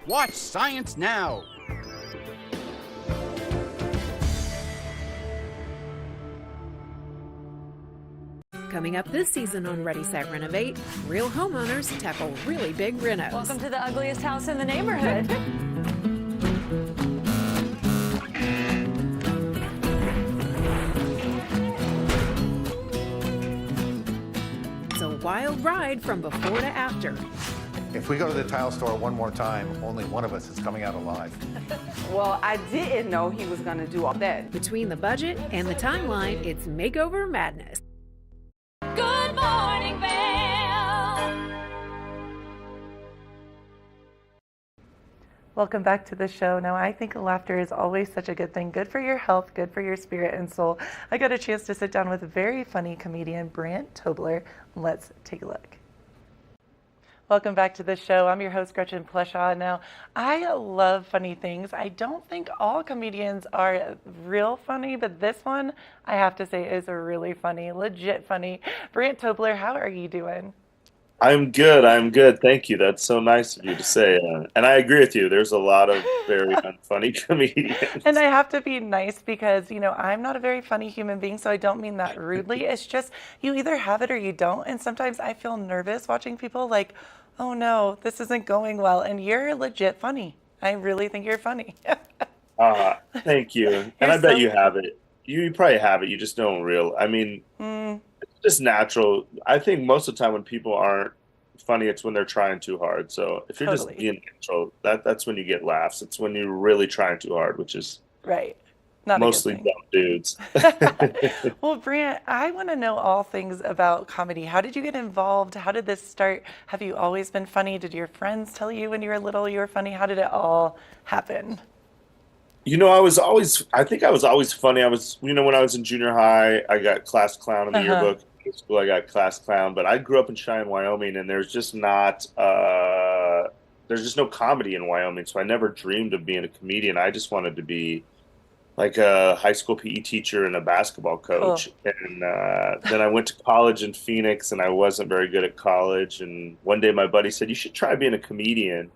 Watch Science Now. Coming up this season on Ready, Set, Renovate, real homeowners tackle really big renos. Welcome to the ugliest house in the neighborhood. It's a wild ride from before to after. If we go to the tile store one more time, only one of us is coming out alive. Well, I didn't know he was going to do all that. Between the budget and the timeline, it's makeover madness. Good morning, Vail. Welcome back to the show. Now, I think laughter is always such a good thing. Good for your health, good for your spirit and soul. I got a chance to sit down with very funny comedian Brant Tobler. Let's take a look. Welcome back to the show. I'm your host, Gretchen Pleshaw. Now, I love funny things. I don't think all comedians are real funny, but this one, I have to say, is really funny, legit funny. Brant Tobler, how are you doing? I'm good. Thank you. That's so nice of you to say. And I agree with you. There's a lot of very unfunny comedians. And I have to be nice because, you know, I'm not a very funny human being, so I don't mean that rudely. It's just you either have it or you don't. And sometimes I feel nervous watching people like, oh no, this isn't going well. And you're legit funny. I really think you're funny. Thank you. And I bet you have it. You probably have it. You just don't I mean, it's just natural. I think most of the time when people aren't funny, it's when they're trying too hard. So if you're just being natural, that's when you get laughs. It's when you're really trying too hard, which is right. Not mostly dumb dudes. Well, Brant, I want to know all things about comedy. How did you get involved? How did this start? Have you always been funny? Did your friends tell you when you were little you were funny? How did it all happen? You know, I think I was always funny. I was, you know, when I was in junior high, I got class clown in the yearbook. In school, I got class clown. But I grew up in Cheyenne, Wyoming, and there's just no comedy in Wyoming. So I never dreamed of being a comedian. I just wanted to be like a high school PE teacher and a basketball coach. Cool. And then I went to college in Phoenix, and I wasn't very good at college. And one day my buddy said, you should try being a comedian.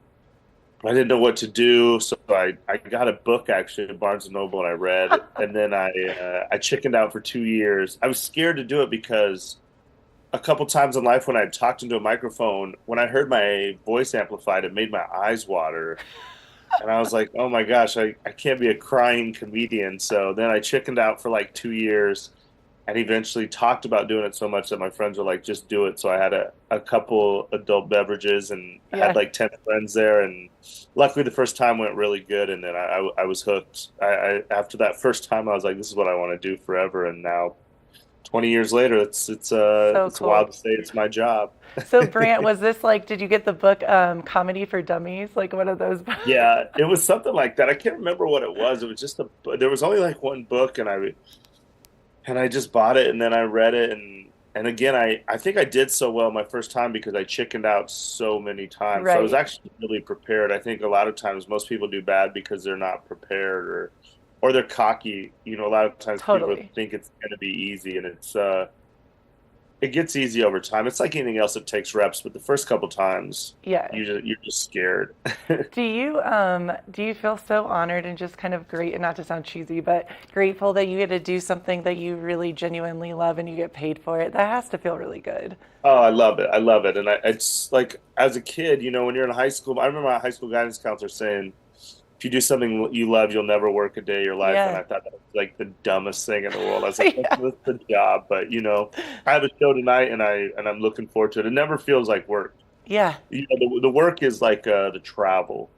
I didn't know what to do, so I got a book actually at Barnes & Noble, and I read it. And then I chickened out for 2 years. I was scared to do it because a couple times in life when I talked into a microphone, when I heard my voice amplified, it made my eyes water. And I was like, oh my gosh, I can't be a crying comedian. So then I chickened out for like 2 years and eventually talked about doing it so much that my friends were like, just do it. So I had a couple adult beverages and I had like 10 friends there. And luckily the first time went really good. And then I was hooked. After that first time, I was like, this is what I want to do forever. And now 20 years later, it's cool. Wild to say it's my job. So Brant, was this like, did you get the book Comedy for Dummies? Like one of those books? Yeah, it was something like that. I can't remember what it was. It was just there was only like one book, and and I just bought it, and then I read it, and again, I think I did so well my first time because I chickened out so many times. So I was Right. actually really prepared. I think a lot of times most people do bad because they're not prepared or they're cocky. You know, a lot of times people Totally. think it's going to be easy, and it gets easy over time. It's like anything else; it takes reps. But the first couple times, Yeah. you're just scared. Do you feel so honored and just kind of great, and not to sound cheesy, but grateful that you get to do something that you really genuinely love and you get paid for it? That has to feel really good. Oh, I love it. I love it. And it's like as a kid, you know, when you're in high school, I remember my high school guidance counselor saying, if you do something you love, you'll never work a day of your life. And Yeah. I thought that was like the dumbest thing in the world. I was like, Yeah. that's the job. But you know, I have a show tonight and I'm looking forward to it. It never feels like work. Yeah. You know, the work is like the travel.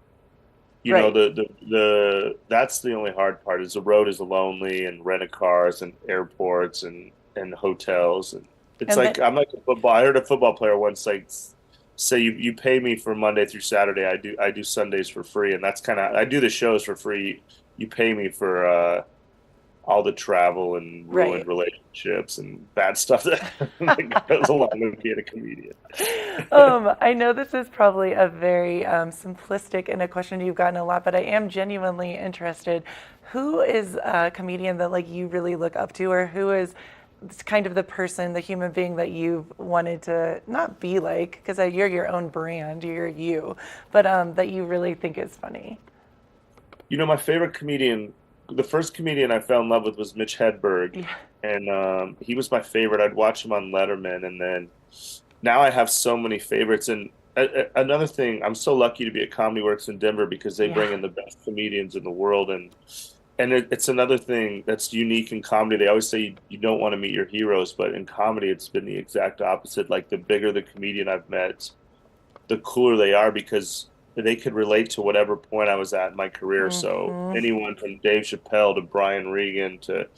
You know, Right. the that's the only hard part is the road is lonely and renting cars and airports and hotels and it's And like then, I'm like a football. I heard a football player once like say you pay me for Monday through Saturday. I do Sundays for free, and that's kind of I do the shows for free. You pay me for all the travel and ruined right. relationships and bad stuff that, that goes along with being a comedian. I know this is probably a very simplistic and a question you've gotten a lot, but I am genuinely interested. Who is a comedian that like you really look up to, or who is kind of the person, the human being that you've wanted to not be like, because you're your own brand, you're you, but that you really think is funny? You know, my favorite comedian, the first comedian I fell in love with was Mitch Hedberg, Yeah. and he was my favorite. I'd watch him on Letterman, and then now I have so many favorites. And another thing, I'm so lucky to be at Comedy Works in Denver because they bring Yeah. in the best comedians in the world, and it's another thing that's unique in comedy. They always say you don't want to meet your heroes, but in comedy, it's been the exact opposite. Like the bigger the comedian I've met, the cooler they are because they could relate to whatever point I was at in my career. So Hmm. anyone from Dave Chappelle to Brian Regan to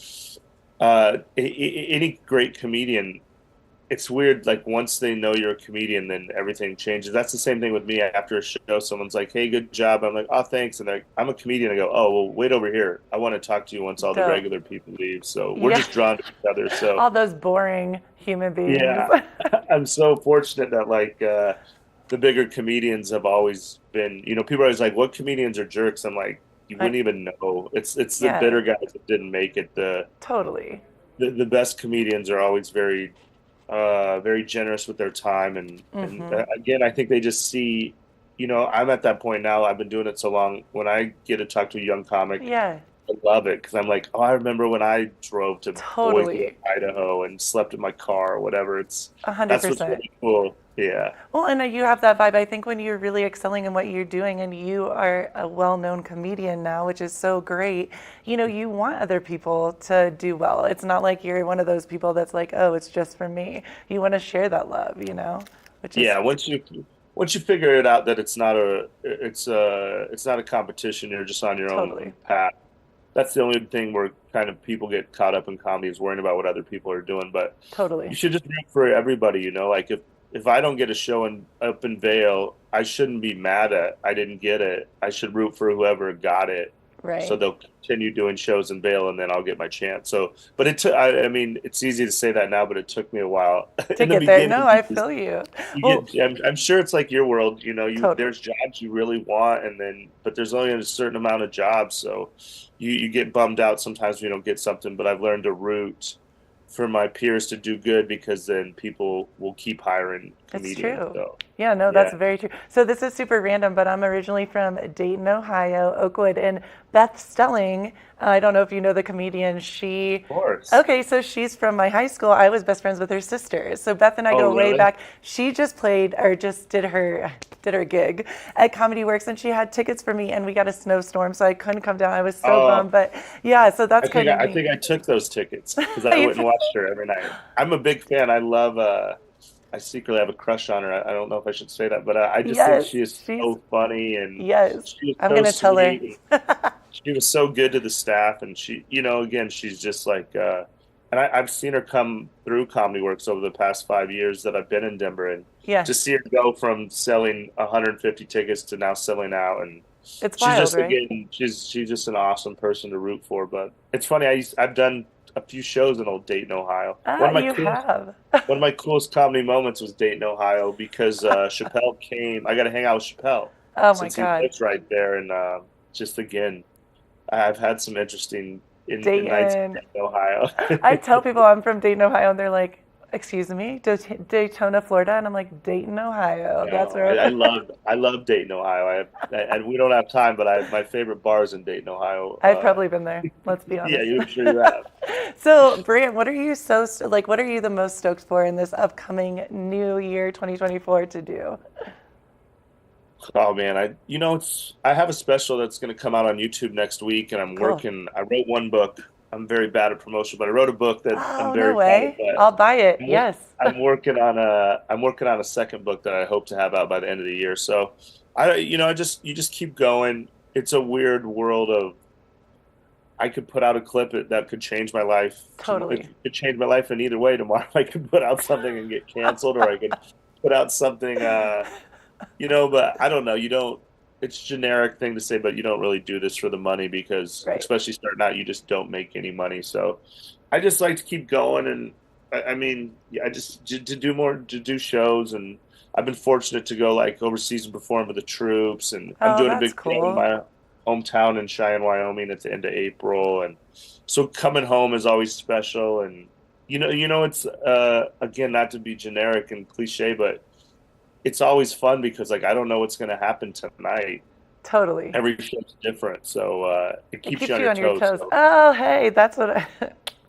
any great comedian, it's weird. Like once they know you're a comedian, then everything changes. That's the same thing with me. After a show, someone's like, "Hey, good job." I'm like, "Oh, thanks." And they're like, "I'm a comedian." I go, "Oh, well, wait over here. I want to talk to you once all the Dope. regular people leave." So we're Yeah. just drawn to each other. So All those boring human beings. yeah, I'm so fortunate that like the bigger comedians have always been. You know, people are always like, "What comedians are jerks?" I'm like, you wouldn't even know. It's the Yeah, bitter guys that didn't make it. totally. The best comedians are always very generous with their time and Hmm. again I think they just see, you know, I'm at that point now. I've been doing it so long. When I get to talk to a young comic, Yeah, I love it because I'm like, oh, I remember when I drove to Boise, totally. Idaho, and slept in my car or whatever. A hundred That's what's percent. really cool. Yeah. Well, and you have that vibe. I think when you're really excelling in what you're doing and you are a well-known comedian now, which is so great, you know, you want other people to do well. It's not like you're one of those people that's like, oh, it's just for me. You want to share that love, you know, which is Yeah, once you figure it out that it's not a competition, you're just on your totally. own path. That's the only thing where kind of people get caught up in comedy is worrying about what other people are doing. But you Totally. should just root for everybody, you know. Like if I don't get a show up in Vail, I shouldn't be mad at I didn't get it. I should root for whoever got it, so Right. they'll continue doing shows in Vail, and then I'll get my chance. So, but I mean, it's easy to say that now, but it took me a while. To In the get there. No, beginning, I feel you. you Well, get I'm sure it's like your world, you know, totally. there's jobs you really want and then but there's only a certain amount of jobs, so you get bummed out sometimes when you don't get something, but I've learned to root for my peers to do good because then people will keep hiring It's comedians. true. So Yeah, no, that's yeah. very true. So this is super random, but I'm originally from Dayton, Ohio, Oakwood, and Beth Stelling. I don't know if you know the comedian. She, Of course. okay, so she's from my high school. I was best friends with her sister. So Beth and I Oh go way really? back. She just played or just did her gig at Comedy Works, and she had tickets for me, and we got a snowstorm, so I couldn't come down. I was so Oh, bummed, but yeah, so that's kind of I neat. think I took those tickets because I went and watched her every night. I'm a big fan. I love I secretly have a crush on her. I don't know if I should say that, but I just think Yes, she is she's so funny and yes. she was I'm so gonna tell her. sweet. She was so good to the staff, and she, you know, again, she's just like, and I've seen her come through Comedy Works over the past 5 years that I've been in Denver, and Yeah. to see her go from selling 150 tickets to now selling out, and It's she's wild, just right? again, she's just an awesome person to root for. But it's funny, I've done a few shows in old Dayton, Ohio. You have. One of my coolest comedy moments was Dayton, Ohio, because Chappelle came. I got to hang out with Chappelle Oh my since God. he lives right there, and just again, I've had some interesting nights in Dayton. Dayton, Ohio. I tell people I'm from Dayton, Ohio, and they're like, "Excuse me, Daytona, Florida," and I'm like, "Dayton, Ohio." That's where I love Dayton, Ohio. And we don't have time, but my favorite bar is in Dayton, Ohio. I've probably been there. Let's be honest. Yeah, I'm sure you have. So, Brant, what are you what are you the most stoked for in this upcoming new year, 2024, to do? Oh man, I have a special that's going to come out on YouTube next week, and I'm working. I wrote one book. I'm very bad at promotion, but I wrote a book that I'm very no way. proud of. I'll buy it. Yes. I'm working on a second book that I hope to have out by the end of the year. So you just keep going. It's a weird world of, I could put out a clip that could change my life. Totally. It could change my life in either way tomorrow. I could put out something and get canceled, or I could put out something, but I don't know. It's a generic thing to say, but you don't really do this for the money because, especially starting out, you just don't make any money. So I just like to keep going. And I just to do shows, and I've been fortunate to go like overseas and perform with the troops, and I'm doing a big show in my hometown in Cheyenne, Wyoming at the end of April. And so coming home is always special. And, it's, again, not to be generic and cliche, but it's always fun because I don't know what's going to happen tonight. Totally. Every show's different, so it keeps you on your toes. So. Oh, hey, that's what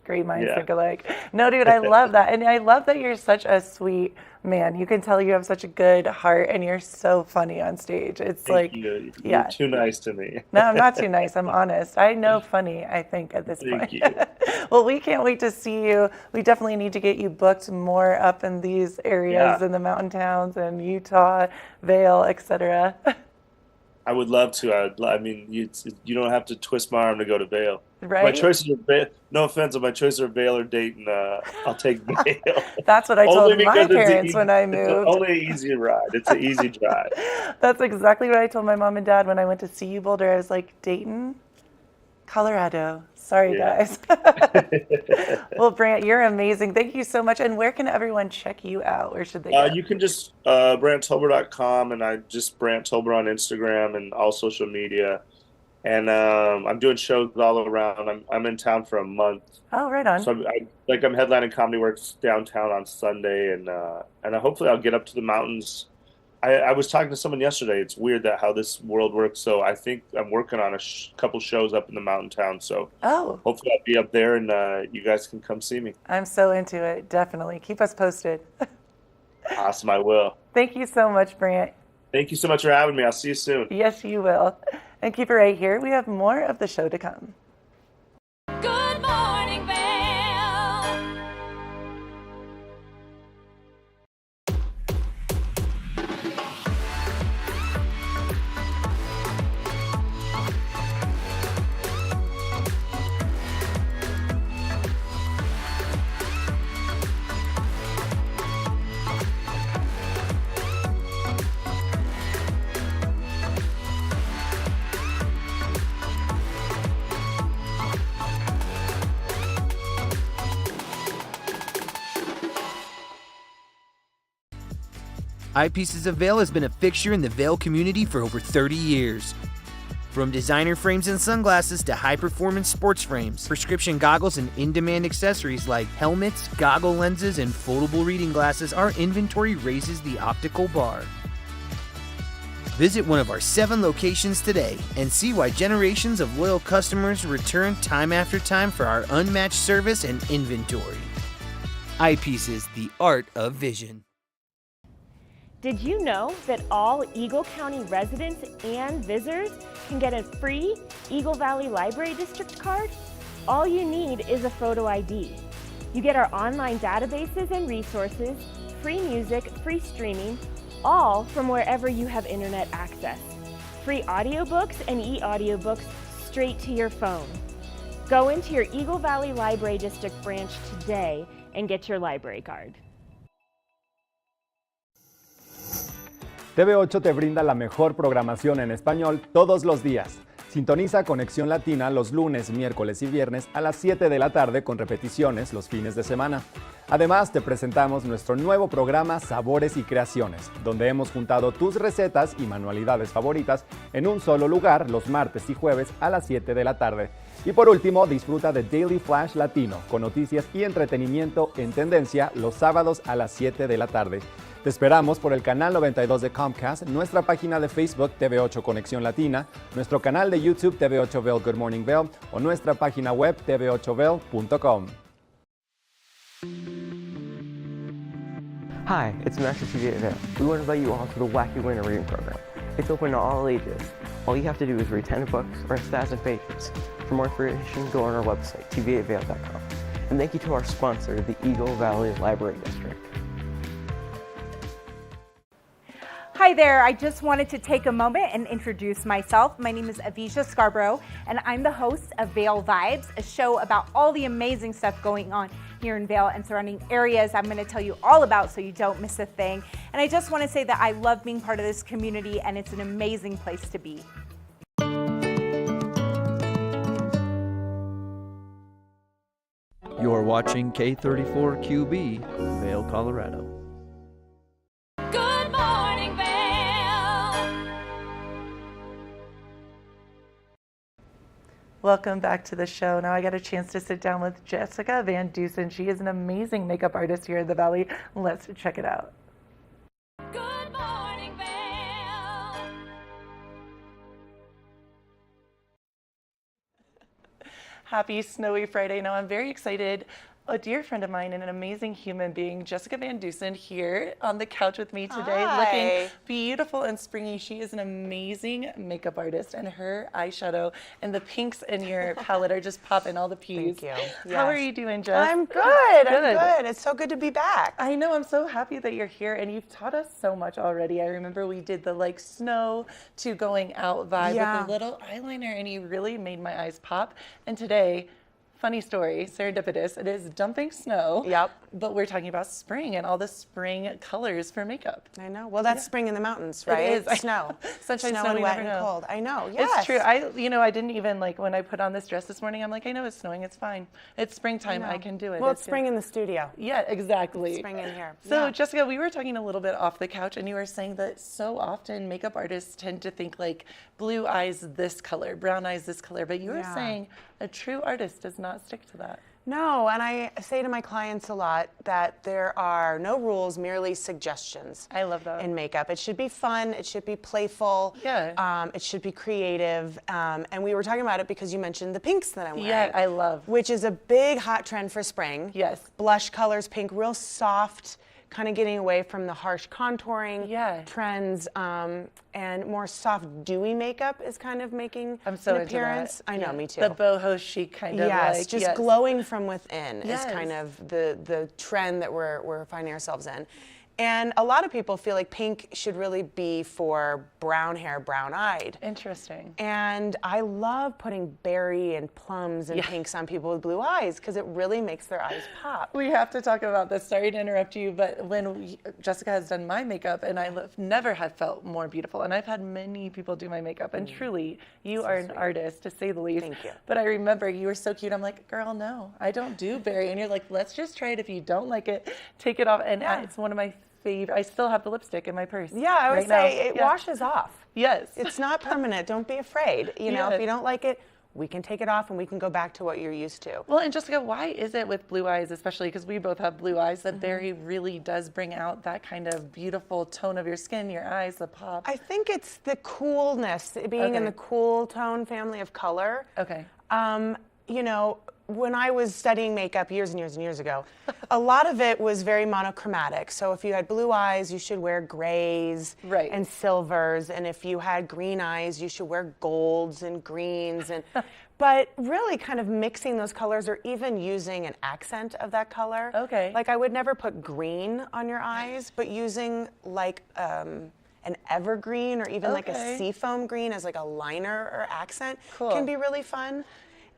great minds think alike. No, dude, I love that. And I love that you're such a sweet man. You can tell you have such a good heart, and you're so funny on stage. It's Thank you. You're too nice to me. No, I'm not too nice. I'm honest. I know funny, I think, at this point. Thank you. Well, we can't wait to see you. We definitely need to get you booked more up in these areas in the mountain towns and Utah, Vail, etc. I would love to. You don't have to twist my arm to go to Vail. Right. My choices are no offense, but my choices are Vail or Dayton. I'll take Vail. That's what I told my parents when I moved. It's only an easy ride. It's an easy drive. That's exactly what I told my mom and dad when I went to CU Boulder. I was like, Dayton, Colorado. Sorry, guys. Well, Brant, you're amazing. Thank you so much. And where can everyone check you out? Where should they go? You can just BrantTolber.com, and I just Brant Tolber on Instagram and all social media. And I'm doing shows all around. I'm in town for a month. Oh, right on. So I'm headlining Comedy Works downtown on Sunday, and hopefully I'll get up to the mountains. I was talking to someone yesterday. It's weird how this world works. So I think I'm working on a couple shows up in the mountain town. So hopefully I'll be up there, and you guys can come see me. I'm so into it. Definitely. Keep us posted. Awesome. I will. Thank you so much, Brant. Thank you so much for having me. I'll see you soon. Yes, you will. And keep it right here. We have more of the show to come. Good morning, Vail. Eyepieces of Vail has been a fixture in the Vail community for over 30 years. From designer frames and sunglasses to high-performance sports frames, prescription goggles, and in-demand accessories like helmets, goggle lenses, and foldable reading glasses, our inventory raises the optical bar. Visit one of our 7 locations today and see why generations of loyal customers return time after time for our unmatched service and inventory. Eyepieces, the art of vision. Did you know that all Eagle County residents and visitors can get a free Eagle Valley Library District card? All you need is a photo ID. You get our online databases and resources, free music, free streaming, all from wherever you have internet access. Free audiobooks and e-audiobooks straight to your phone. Go into your Eagle Valley Library District branch today and get your library card. TV8 te brinda la mejor programación en español todos los días. Sintoniza Conexión Latina los lunes, miércoles y viernes a las 7 de la tarde con repeticiones los fines de semana. Además, te presentamos nuestro nuevo programa Sabores y Creaciones, donde hemos juntado tus recetas y manualidades favoritas en un solo lugar los martes y jueves a las 7 de la tarde. Y por último, disfruta de Daily Flash Latino, con noticias y entretenimiento en tendencia los sábados a las 7 de la tarde. Te esperamos por el canal 92 de Comcast, nuestra página de Facebook TV8 Conexión Latina, nuestro canal de YouTube TV8 Vail Good Morning Vail o nuestra página web tv8vail.com. Hi, it's Max at TV8 Vail. We want to invite you all to the Wacky Winter Reading Program. It's open to all ages. All you have to do is read 10 books or 1,000 pages. For more information, go on our website, tv8vail.com. And thank you to our sponsor, the Eagle Valley Library District. Hi there, I just wanted to take a moment and introduce myself. My name is Avisha Scarborough, and I'm the host of Vail Vibes, a show about all the amazing stuff going on here in Vail and surrounding areas I'm going to tell you all about so you don't miss a thing. And I just want to say that I love being part of this community, and it's an amazing place to be. You're watching K34QB, Vail, Colorado. Good morning, Vail. Welcome back to the show. Now I got a chance to sit down with Jessica Van Dusen. She is an amazing makeup artist here in the Valley. Let's check it out. Good morning, Vail. Happy snowy Friday. Now I'm very excited. A dear friend of mine and an amazing human being, Jessica Van Dusen, here on the couch with me today, looking beautiful and springy. She is an amazing makeup artist, and her eyeshadow and the pinks in your palette are just popping all the peas. Thank you. How are Yes. you doing, Jess? I'm good. I'm good. It's so good to be back. I know. I'm so happy that you're here, and you've taught us so much already. I remember we did the like snow to going out vibe with the little eyeliner, and you really made my eyes pop. And today, funny story, serendipitous, it is dumping snow. Yep. But we're talking about spring and all the spring colors for makeup. I know. Well, that's spring in the mountains, right? It is. Snow. Sunshine, snow snow, and we wet never and know. cold. I know. Yes. It's true. I didn't even like when I put on this dress this morning, I'm like, I know it's snowing, it's fine. It's springtime, I can do it. Well, it's spring in the studio. Yeah, exactly. It's spring in here. So Jessica, we were talking a little bit off the couch, and you were saying that so often makeup artists tend to think like blue eyes this color, brown eyes this color, but you were saying a true artist does not stick to that. No, and I say to my clients a lot that there are no rules, merely suggestions. I love that. In makeup. It should be fun, it should be playful, it should be creative, and we were talking about it because you mentioned the pinks that I'm wearing. Yeah, I love. Which is a big hot trend for spring. Yes. Blush colors, pink, real soft, kind of getting away from the harsh contouring trends, and more soft, dewy makeup is kind of making I'm so an into appearance. that. I know, me too. The boho chic kind of Yes, like. just glowing from within Yes. is kind of the trend that we're finding ourselves in. And a lot of people feel like pink should really be for brown hair, brown-eyed. Interesting. And I love putting berry and plums and pinks on people with blue eyes because it really makes their eyes pop. We have to talk about this. Sorry to interrupt you, but when Jessica has done my makeup, and I never have felt more beautiful, and I've had many people do my makeup, and truly, you are an artist, to say the least. Thank you. But I remember you were so cute. I'm like, girl, no, I don't do berry. And you're like, let's just try it. If you don't like it, take it off. And it's one of my favorite. I still have the lipstick in my purse. Yeah, I would say it washes off. Yes. It's not permanent. Don't be afraid. You know, if you don't like it, we can take it off and we can go back to what you're used to. Well, and Jessica, why is it with blue eyes, especially because we both have blue eyes, that berry really does bring out that kind of beautiful tone of your skin, your eyes, the pop? I think it's the coolness, being in the cool tone family of color. Okay. You know, when I was studying makeup years and years and years ago, a lot of it was very monochromatic. So if you had blue eyes, you should wear grays and silvers. And if you had green eyes, you should wear golds and greens. And but really kind of mixing those colors or even using an accent of that color. Okay. Like I would never put green on your eyes, but using like an evergreen or even like a seafoam green as like a liner or accent can be really fun.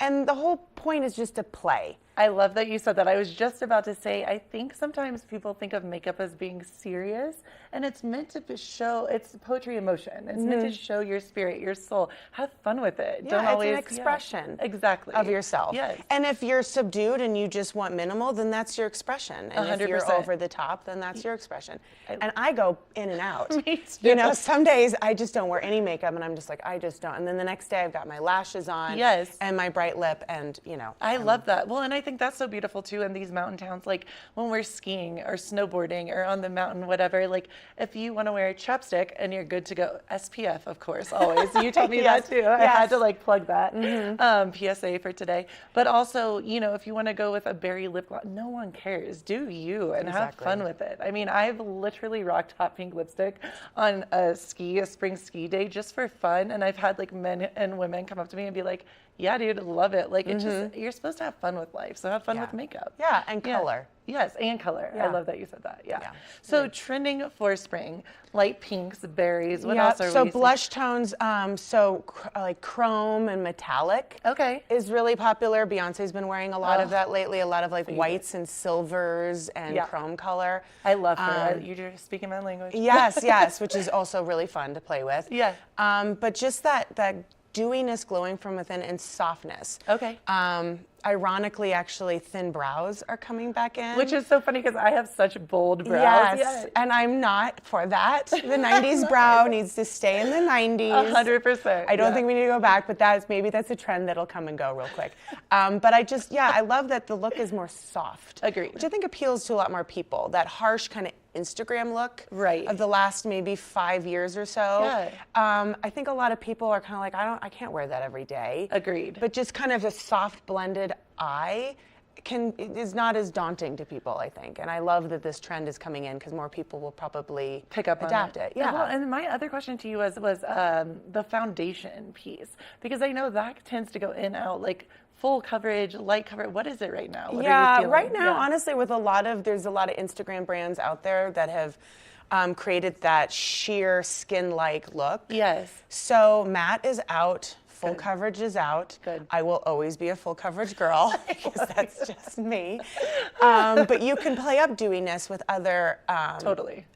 And the whole point is just to play. I love that you said that. I was just about to say, I think sometimes people think of makeup as being serious, and it's meant to show, it's poetry in motion. It's meant to show your spirit, your soul. Have fun with it. Yeah, Don't always, it's an expression exactly. of yourself. Yes. And if you're subdued and you just want minimal, then that's your expression. And 100%. if you're over the top, then that's your expression. And I go in and out. Me too. You know, some days I just don't wear any makeup and I'm just like, I just don't. And then the next day I've got my lashes on. Yes. And my bright lip and, you know. I love that. Well, and I think that's so beautiful too in these mountain towns. Like when we're skiing or snowboarding or on the mountain, whatever, like if you want to wear a chapstick and you're good to go, SPF, of course, always. You told me Yes. that too. I Yes. had to like plug that PSA for today. But also, you know, if you want to go with a berry lip gloss, no one cares. Do you and have Exactly. fun with it. I mean, I've literally rocked hot pink lipstick on a spring ski day just for fun. And I've had like men and women come up to me and be like, yeah, dude, love it. Like, it's just, you're supposed to have fun with life. So have fun with makeup. Yeah, and color. Yes, and color. I Yeah. love that you said that. Yeah. So trending for spring, light pinks, berries. What else are so we blush tones, like chrome and metallic is really popular. Beyonce's been wearing a lot of that lately, a lot of like whites and silvers and chrome color. I love her. You're speaking my language. Yes, yes, which is also really fun to play with. Yeah. But just that dewiness glowing from within and softness. Okay. Ironically, actually, thin brows are coming back in. Which is so funny because I have such bold brows. Yes, and I'm not for that. The 90s brow needs to stay in the 90s. 100%. I don't think we need to go back, but maybe that's a trend that'll come and go real quick. But I love that the look is more soft. Agreed. Which I think appeals to a lot more people. That harsh kind of Instagram look of the last maybe 5 years or so. Yeah. I think a lot of people are kind of like, I can't wear that every day. Agreed. But just kind of a soft blended eye is not as daunting to people, I think. And I love that this trend is coming in because more people will probably pick up adapt on it. Yeah. Well, and my other question to you was the foundation piece, because I know that tends to go in and out, like full coverage, light coverage. What is it right now? What are you feeling? Right now, honestly, there's a lot of Instagram brands out there that have created that sheer skin-like look. Yes. So matte is out. Full coverage is out. Good. I will always be a full coverage girl because that's just me. But you can play up dewiness with other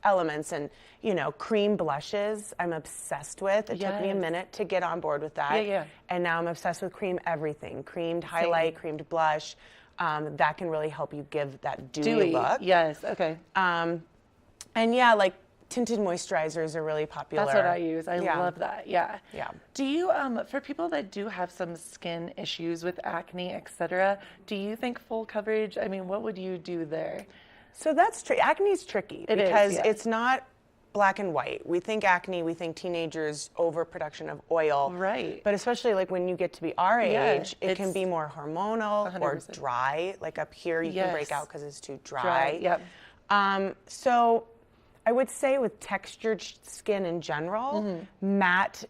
elements. And, you know, cream blushes I'm obsessed with. It took me a minute to get on board with that. Yeah. And now I'm obsessed with cream everything. Creamed highlight, creamed blush. That can really help you give that dewy look. Yes, okay. And yeah, like tinted moisturizers are really popular. That's what I use. I love that. Yeah. Yeah. Do you, for people that do have some skin issues with acne, etc., do you think full coverage? I mean, what would you do there? So that's acne is tricky because yes. it's not black and white. We think acne, we think teenagers overproduction of oil. Right. But especially like when you get to be our Yeah, age, it can be more hormonal 100%. or dry. Like up here, you can break Yes. out because it's too dry. Yep. So I would say with textured skin in general, matte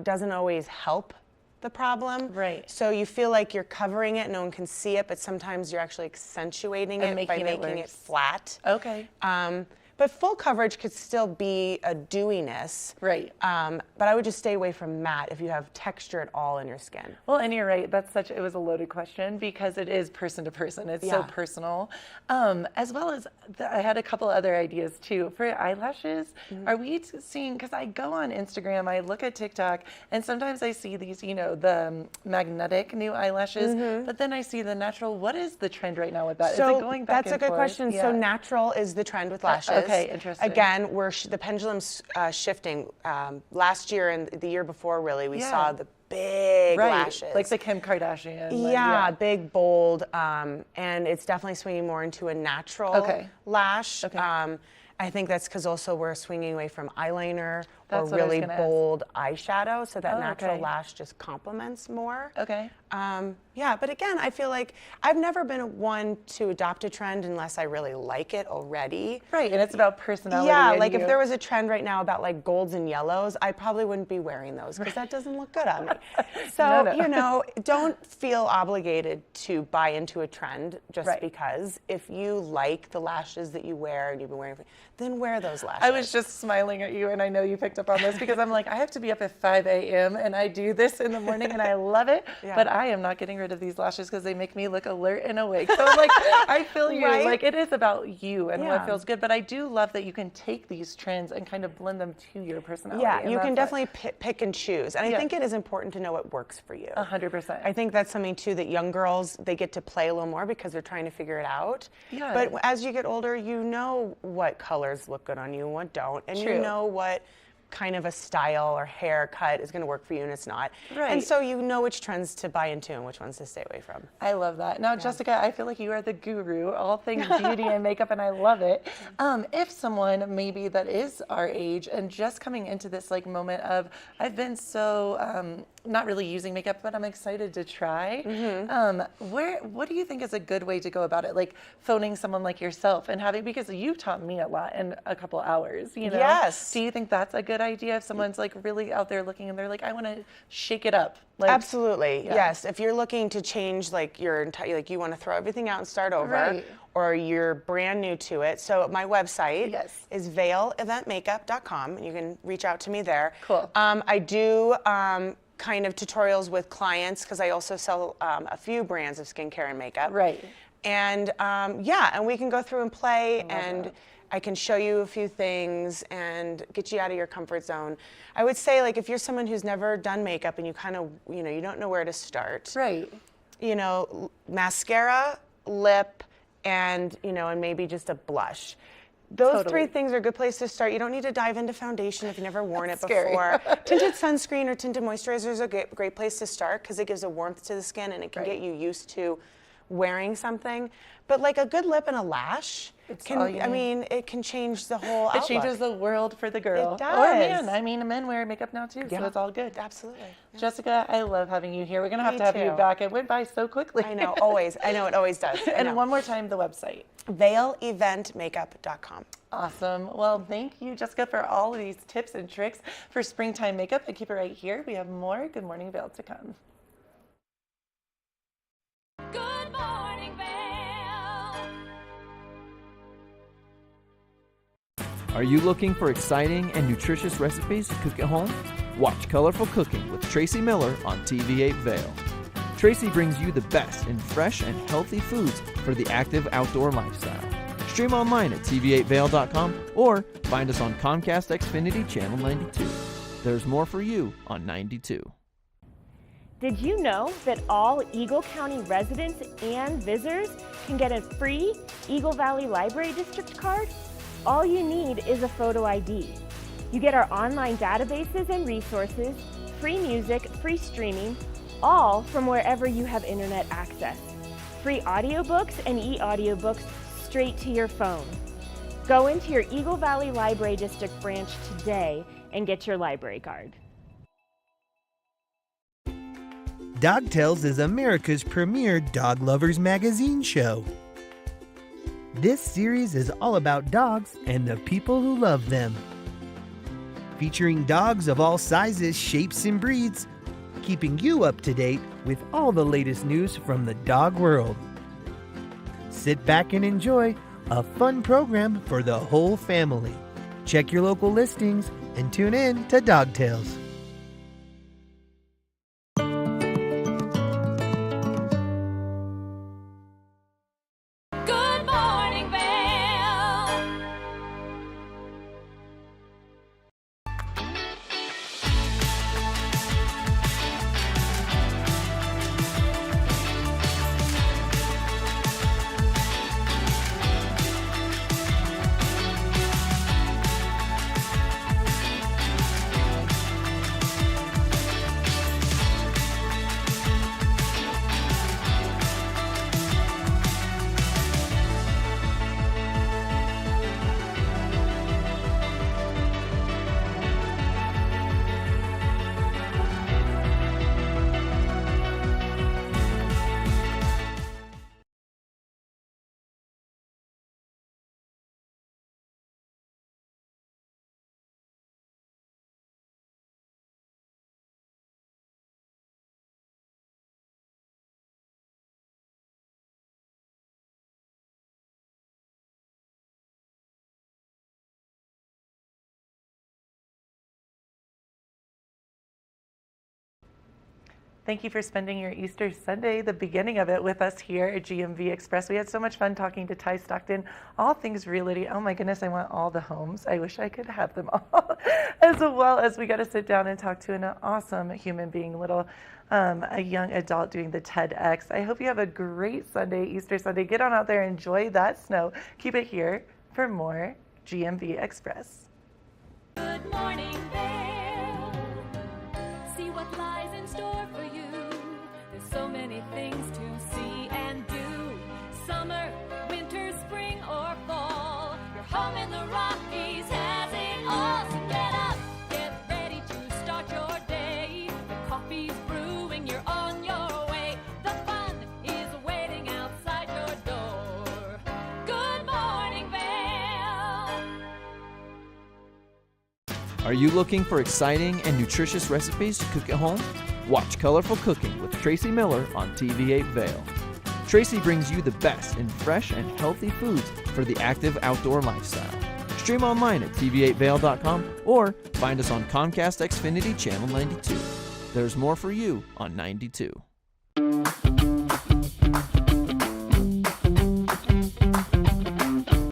doesn't always help the problem. Right. So you feel like you're covering it, no one can see it, but sometimes you're actually accentuating And it by making it making it worse. flat. Okay. But full coverage could still be a dewiness. Right. But I would just stay away from matte if you have texture at all in your skin. Well, and you're right. It was a loaded question because it is person to person. It's so personal. As well as, I had a couple other ideas too. For eyelashes, are we seeing, because I go on Instagram, I look at TikTok, and sometimes I see these, you know, the magnetic new eyelashes, but then I see the natural. What is the trend right now with that? So is it going back that's and a good forth? question. Yeah. So natural is the trend with lashes. Okay, interesting. Again, the pendulum's shifting. Last year and the year before, really, we saw the big lashes. Like the Kim Kardashian. Yeah, big, bold, and it's definitely swinging more into a natural lash. Okay. I think that's because also we're swinging away from eyeliner That's or what I was really gonna bold eyeshadow, so that natural okay. lash just complements more. Okay. Yeah, but again, I feel like I've never been one to adopt a trend unless I really like it already. Right, and it's about personality. Yeah, and like you. if there was a trend right now about like golds and yellows, I probably wouldn't be wearing those because that doesn't look good on me. So, No. you know, don't feel obligated to buy into a trend just Right. because if you like the lashes that you wear and you've been wearing, then wear those lashes. I was just smiling at you, and I know you picked up makeup on this because I'm like, I have to be up at 5 a.m. and I do this in the morning and I love it, but I am not getting rid of these lashes because they make me look alert and awake. So I'm like, I feel you. Right? Like, it is about you and what feels good, but I do love that you can take these trends and kind of blend them to your personality. Yeah, you can definitely pick and choose. And I think it is important to know what works for you. 100%. I think that's something too that young girls, they get to play a little more because they're trying to figure it out. Yeah. But as you get older, you know what colors look good on you and what don't. And you know what kind of a style or haircut is going to work for you and it's not. Right. And so you know which trends to buy into and which ones to stay away from. I love that. Now, Jessica, I feel like you are the guru, all things beauty and makeup, and I love it. If someone maybe that is our age and just coming into this like moment of, I've been so not really using makeup, but I'm excited to try. What do you think is a good way to go about it? Like phoning someone like yourself and having, because you taught me a lot in a couple hours, you know? Yes. Do you think that's a good idea if someone's like really out there looking and they're like, I want to shake it up? Like, absolutely, yes. If you're looking to change like your entire, like you want to throw everything out and start over, or you're brand new to it. So my website is vaileventmakeup.com, and you can reach out to me there. Cool. I do kind of tutorials with clients because I also sell a few brands of skincare and makeup. Right. And and we can go through and play and I can show you a few things and get you out of your comfort zone. I would say, like, if you're someone who's never done makeup and you kind of, you know, you don't know where to start. Right. You know, mascara, lip, and, you know, and maybe just a blush. Those three things are a good place to start. You don't need to dive into foundation if you've never worn it before. Tinted sunscreen or tinted moisturizer is a great place to start because it gives a warmth to the skin and it can get you used to wearing something. But like a good lip and a lash, it can change the whole outlook. It changes the world for the girl. It does. Or man. I mean, men wear makeup now too, so it's all good. Absolutely. Yeah. Jessica, I love having you here. We're going to have you back. It went by so quickly. I know, always. I know, it always does. And one more time, the website. VailEventMakeup.com. Awesome. Well, thank you, Jessica, for all of these tips and tricks for springtime makeup. And keep it right here. We have more Good Morning Vail to come. Good morning, Vail. Are you looking for exciting and nutritious recipes to cook at home? Watch Colorful Cooking with Tracy Miller on TV8 Vail. Tracy brings you the best in fresh and healthy foods for the active outdoor lifestyle. Stream online at tv8vail.com or find us on Comcast Xfinity Channel 92. There's more for you on 92. Did you know that all Eagle County residents and visitors can get a free Eagle Valley Library District card? All you need is a photo ID. You get our online databases and resources, free music, free streaming, all from wherever you have internet access. Free audiobooks and e-audiobooks straight to your phone. Go into your Eagle Valley Library District branch today and get your library card. Dog Tales is America's premier dog lovers magazine show. This series is all about dogs and the people who love them. Featuring dogs of all sizes, shapes, and breeds, keeping you up to date with all the latest news from the dog world. Sit back and enjoy a fun program for the whole family. Check your local listings and tune in to Dog Tales. Good morning, Vail. Thank you for spending your Easter Sunday, the beginning of it, with us here at GMV Express. We had so much fun talking to Ty Stockton, all things realty. Oh my goodness, I want all the homes. I wish I could have them all. As well as we got to sit down and talk to an awesome human being, a young adult doing the TEDx. I hope you have a great Sunday, Easter Sunday. Get on out there, enjoy that snow. Keep it here for more GMV Express. Good morning, Vail. See what lies in store for you. There's so many things to see and do. Summer, winter, spring, or fall. Your home in the Rockies has it all. So get up, get ready to start your day. The coffee's brewing, you're on your way. The fun is waiting outside your door. Good morning, Vail. Are you looking for exciting and nutritious recipes to cook at home? Watch Colorful Cooking with Tracy Miller on TV8 Vail. Tracy brings you the best in fresh and healthy foods for the active outdoor lifestyle. Stream online at tv8vail.com or find us on Comcast Xfinity Channel 92. There's more for you on 92.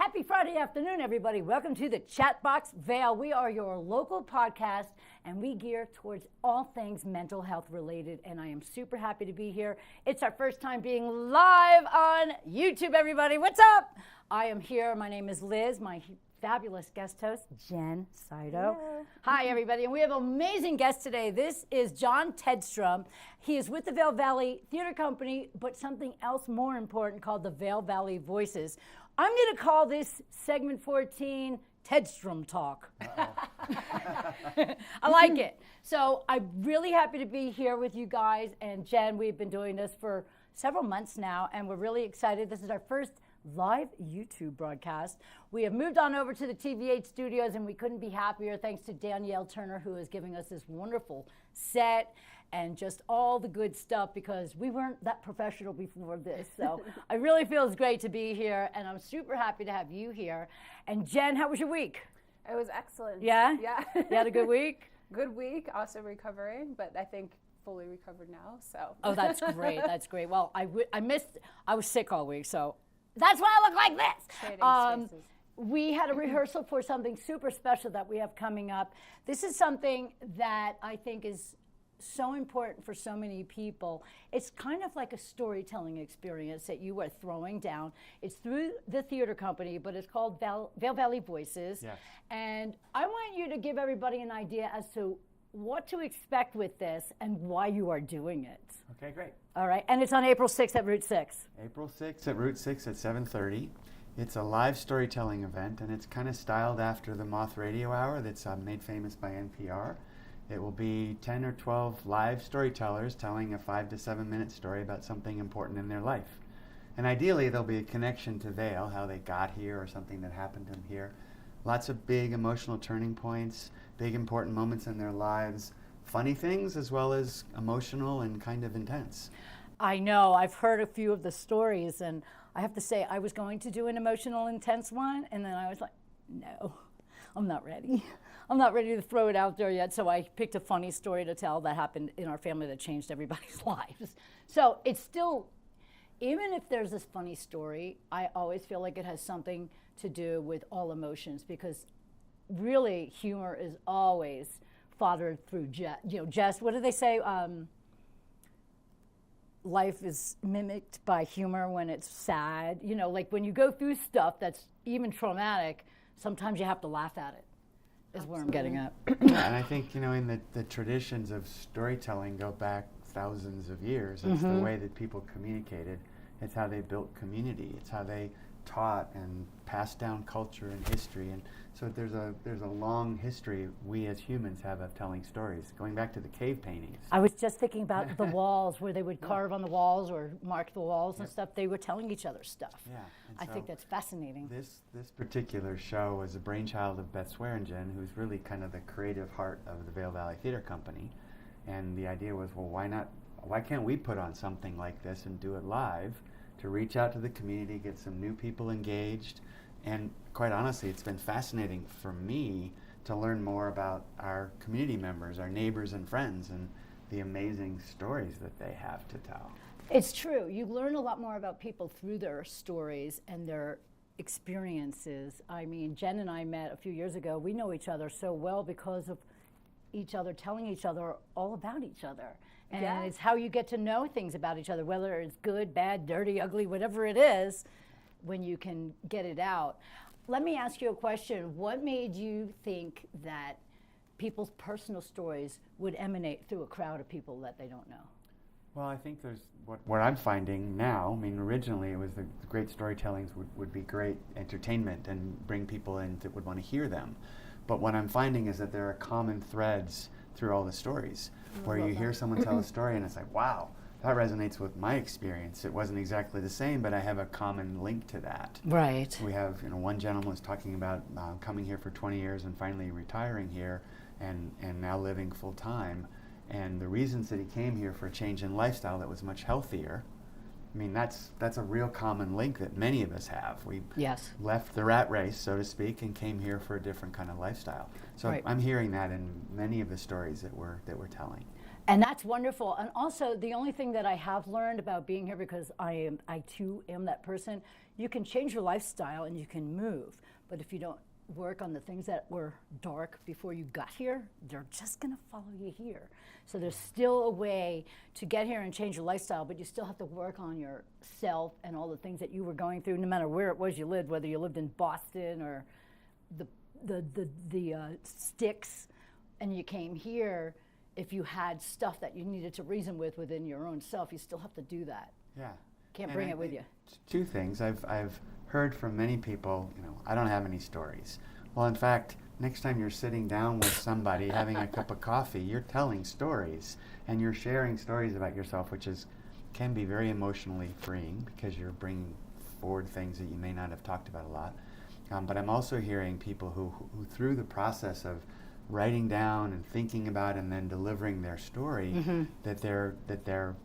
Happy Friday afternoon, everybody. Welcome to the Chatbox Vail. We are your local podcast, and we gear towards all things mental health related, and I am super happy to be here. It's our first time being live on YouTube, everybody. What's up? I am here. My name is Liz. My fabulous guest host, Jen Saito. Hello. Hi, everybody, and we have an amazing guest today. This is John Tedstrom. He is with the Vail Valley Theater Company, but something else more important called the Vail Valley Voices. I'm going to call this segment 14 Tedstrom Talk. I like it. So I'm really happy to be here with you guys. And Jen, we've been doing this for several months now, and we're really excited. This is our first live YouTube broadcast. We have moved on over to the TV8 studios, and we couldn't be happier thanks to Danielle Turner, who is giving us this wonderful set and just all the good stuff, because we weren't that professional before this. So I really feels great to be here, and I'm super happy to have you here. And Jen, how was your week? It was excellent. Yeah? Yeah. You had a good week? Good week, also recovering, but I think fully recovered now, so. Oh, that's great, that's great. Well, I was sick all week, so that's why I look like this. We had a rehearsal for something super special that we have coming up. This is something that I think is so important for so many people. It's kind of like a storytelling experience that you are throwing down. It's through the theater company, but it's called Vail Valley Voices. Yes. And I want you to give everybody an idea as to what to expect with this and why you are doing it. Okay, great. All right, and it's on April 6th at Route 6. April 6th at Route 6 at 7:30. It's a live storytelling event, and it's kind of styled after the Moth Radio Hour that's made famous by NPR. It will be 10 or 12 live storytellers telling a 5 to 7 minute story about something important in their life. And ideally, there'll be a connection to Vail, how they got here or something that happened to them here. Lots of big emotional turning points, big important moments in their lives, funny things as well as emotional and kind of intense. I know, I've heard a few of the stories, and I have to say, I was going to do an emotional, intense one, and then I was like, no, I'm not ready. I'm not ready to throw it out there yet, so I picked a funny story to tell that happened in our family that changed everybody's lives. So it's still, even if there's this funny story, I always feel like it has something to do with all emotions, because really humor is always fathered through jest. What do they say? Life is mimicked by humor when it's sad. You know, like when you go through stuff that's even traumatic, sometimes you have to laugh at it, is where I'm getting at. Yeah, and I think, you know, in the traditions of storytelling go back thousands of years. It's the way that people communicated. It's how they built community. It's how they taught and passed down culture and history. And so there's a long history we as humans have of telling stories, going back to the cave paintings. I was just thinking about the walls, where they would carve on the walls or mark the walls and stuff. They were telling each other stuff. Yeah. I think that's fascinating. This particular show was a brainchild of Beth Swearingen, who's really kind of the creative heart of the Vail Valley Theater Company. And the idea was, well, why can't we put on something like this and do it live to reach out to the community, get some new people engaged. And quite honestly, it's been fascinating for me to learn more about our community members, our neighbors and friends, and the amazing stories that they have to tell. It's true. You learn a lot more about people through their stories and their experiences. I mean, Jen and I met a few years ago. We know each other so well because of each other telling each other all about each other. And Yeah. it's how you get to know things about each other, whether it's good, bad, dirty, ugly, whatever it is, when you can get it out. Let me ask you a question. What made you think that people's personal stories would emanate through a crowd of people that they don't know? Well, I think there's what I'm finding now. I mean, originally it was the great storytellings would be great entertainment and bring people in that would want to hear them. But what I'm finding is that there are common threads through all the stories where you hear someone tell a story and it's like, wow, that resonates with my experience. It wasn't exactly the same, but I have a common link to that. Right. We have, one gentleman was talking about coming here for 20 years and finally retiring here and now living full time. And the reasons that he came here for a change in lifestyle that was much healthier, I mean, that's a real common link that many of us have. We left the rat race, so to speak, and came here for a different kind of lifestyle. So I'm hearing that in many of the stories that we're telling. And that's wonderful. And also, the only thing that I have learned about being here, because I too am that person, you can change your lifestyle and you can move. But if you don't work on the things that were dark before you got here, they're just going to follow you here. So there's still a way to get here and change your lifestyle, but you still have to work on yourself and all the things that you were going through, no matter where it was you lived, whether you lived in Boston or the sticks and you came here. If you had stuff that you needed to reason with within your own self, you still have to do that. Yeah. Can't bring it with you. Two things. I've heard from many people, I don't have any stories. Well, in fact, next time you're sitting down with somebody having a cup of coffee, you're telling stories and you're sharing stories about yourself, which can be very emotionally freeing because you're bringing forward things that you may not have talked about a lot. But I'm also hearing people who through the process of writing down and thinking about and then delivering their story, that they're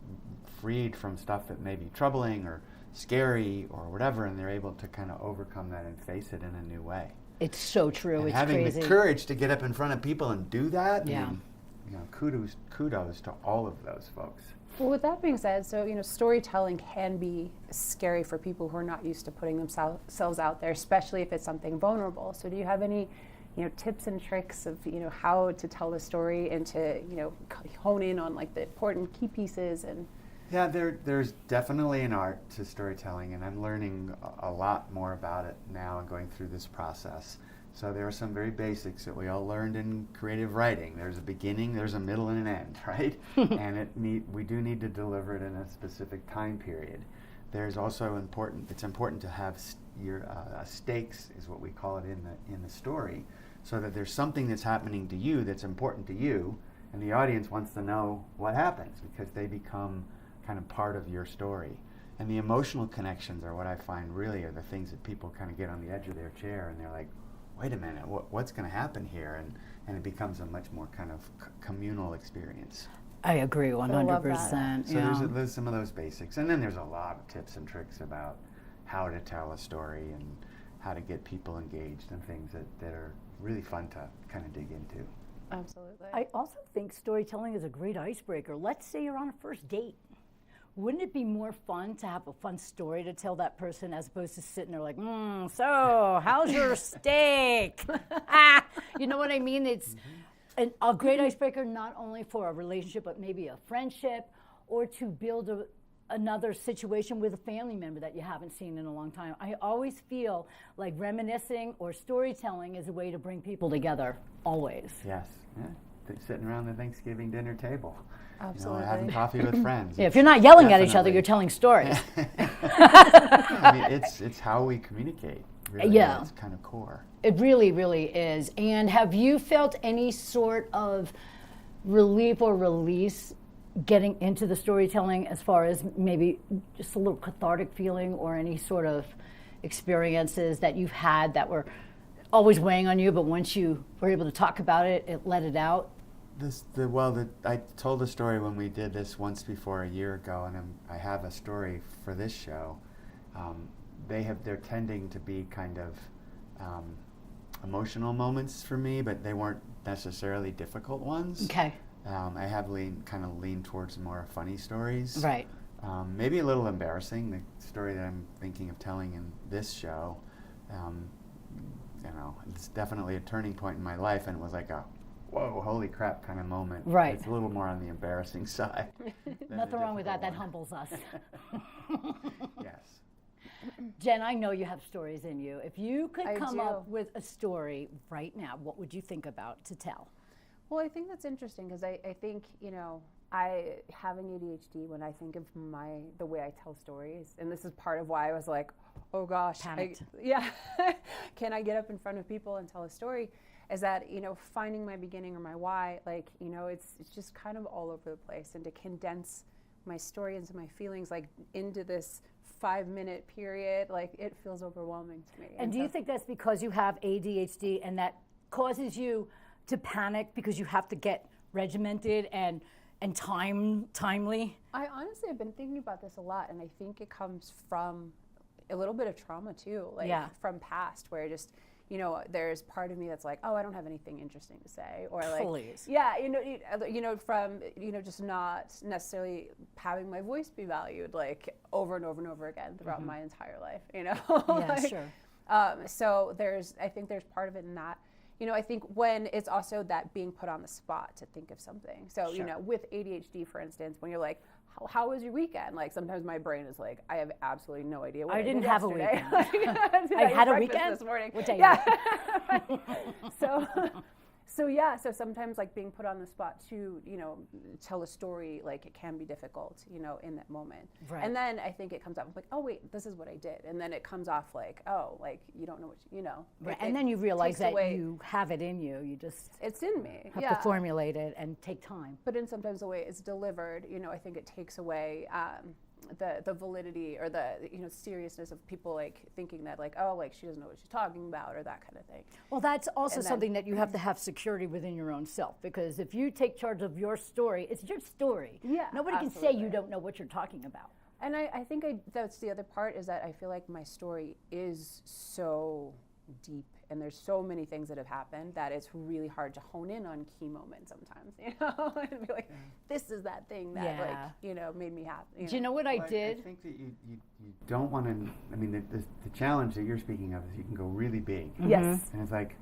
freed from stuff that may be troubling or scary or whatever, and they're able to kind of overcome that and face it in a new way. It's so true. And it's having crazy. the courage to get up in front of people and do that, Yeah. Kudos to all of those folks. Well, with that being said, so storytelling can be scary for people who are not used to putting themselves out there, especially if it's something vulnerable. So do you have any tips and tricks of how to tell a story and to hone in on like the important key pieces? And yeah, there's definitely an art to storytelling, and I'm learning a lot more about it now and going through this process. So there are some very basics that we all learned in creative writing. There's a beginning, there's a middle, and an end, right? And we do need to deliver it in a specific time period. There's also it's important to have your stakes, is what we call it in the story, so that there's something that's happening to you that's important to you, and the audience wants to know what happens because they become kind of part of your story. And the emotional connections are what I find really are the things that people kind of get on the edge of their chair and they're like, wait a minute, what's going to happen here? And it becomes a much more kind of communal experience. I agree 100%. So there's some of those basics. And then there's a lot of tips and tricks about how to tell a story and how to get people engaged and things that are really fun to kind of dig into. Absolutely. I also think storytelling is a great icebreaker. Let's say you're on a first date. Wouldn't it be more fun to have a fun story to tell that person as opposed to sitting there like, so how's your steak? You know what I mean? It's a great icebreaker not only for a relationship, but maybe a friendship, or to build another situation with a family member that you haven't seen in a long time. I always feel like reminiscing or storytelling is a way to bring people together, always. Yes, sitting around the Thanksgiving dinner table. Absolutely. Having coffee with friends. Yeah, if you're not yelling at each other, you're telling stories. I mean, it's how we communicate. Really, yeah. It's kind of core. It really, really is. And have you felt any sort of relief or release getting into the storytelling as far as maybe just a little cathartic feeling or any sort of experiences that you've had that were always weighing on you, but once you were able to talk about it, it let it out? I told a story when we did this once before a year ago, and I have a story for this show. They're tending to be kind of emotional moments for me, but they weren't necessarily difficult ones. Okay. I have kind of leaned towards more funny stories. Right. Maybe a little embarrassing. The story that I'm thinking of telling in this show, you know, it's definitely a turning point in my life, and it was like a whoa, holy crap kind of moment. Right. It's a little more on the embarrassing side. Nothing wrong with that. That humbles us. Yes. Jen, I know you have stories in you. If you could I come do. up with a story right now, what would you think about to tell? Well, I think that's interesting because I think, you know, I have an ADHD when I think of the way I tell stories. And this is part of why I was like, oh gosh. Panicked. Can I get up in front of people and tell a story? Is that, you know, finding my beginning or my why, like, you know, it's just kind of all over the place. And to condense my story into my feelings, like, into this 5-minute period, like, it feels overwhelming to me. And do you think that's because you have ADHD and that causes you to panic because you have to get regimented and timely? I honestly have been thinking about this a lot, and I think it comes from a little bit of trauma too, like from past, where just, you know, there's part of me that's like, oh, I don't have anything interesting to say, or like, Please. yeah, you know, from, you know, just not necessarily having my voice be valued, like, over and over and over again throughout my entire life, you know. Yeah, Like, sure. So I think there's part of it in that. You know, I think when it's also that being put on the spot to think of something. So, you know, with ADHD, for instance, when you're like, how was your weekend? Like, sometimes my brain is like, I have absolutely no idea what I didn't did have yesterday. a weekend. I had a weekend this morning. What day? Yeah. So yeah, so sometimes, like, being put on the spot to, you know, tell a story, like, it can be difficult, you know, in that moment. Right. And then I think it comes off like, oh wait, this is what I did. And then it comes off like, oh, like, you don't know what you know. Right. It And then you realize takes that away, you have it in you. You just it's in me. have Yeah. to formulate it and take time. But in sometimes the way it's delivered, you know, I think it takes away the validity or the, you know, seriousness of people, like, thinking that, like, oh, like, she doesn't know what she's talking about, or that kind of thing. Well, that's also And then- something that you have to have security within your own self, because if you take charge of your story, it's your story. Yeah, Nobody can say you don't know what you're talking about. And I think that's the other part, is that I feel like my story is so deep, and there's so many things that have happened that it's really hard to hone in on key moments sometimes, you know, and be like, this is that thing that, like, you know, made me happy. Do you know what I Well, did? I think that you don't want to, I mean, the challenge that you're speaking of is you can go really big. Yes. And it's like,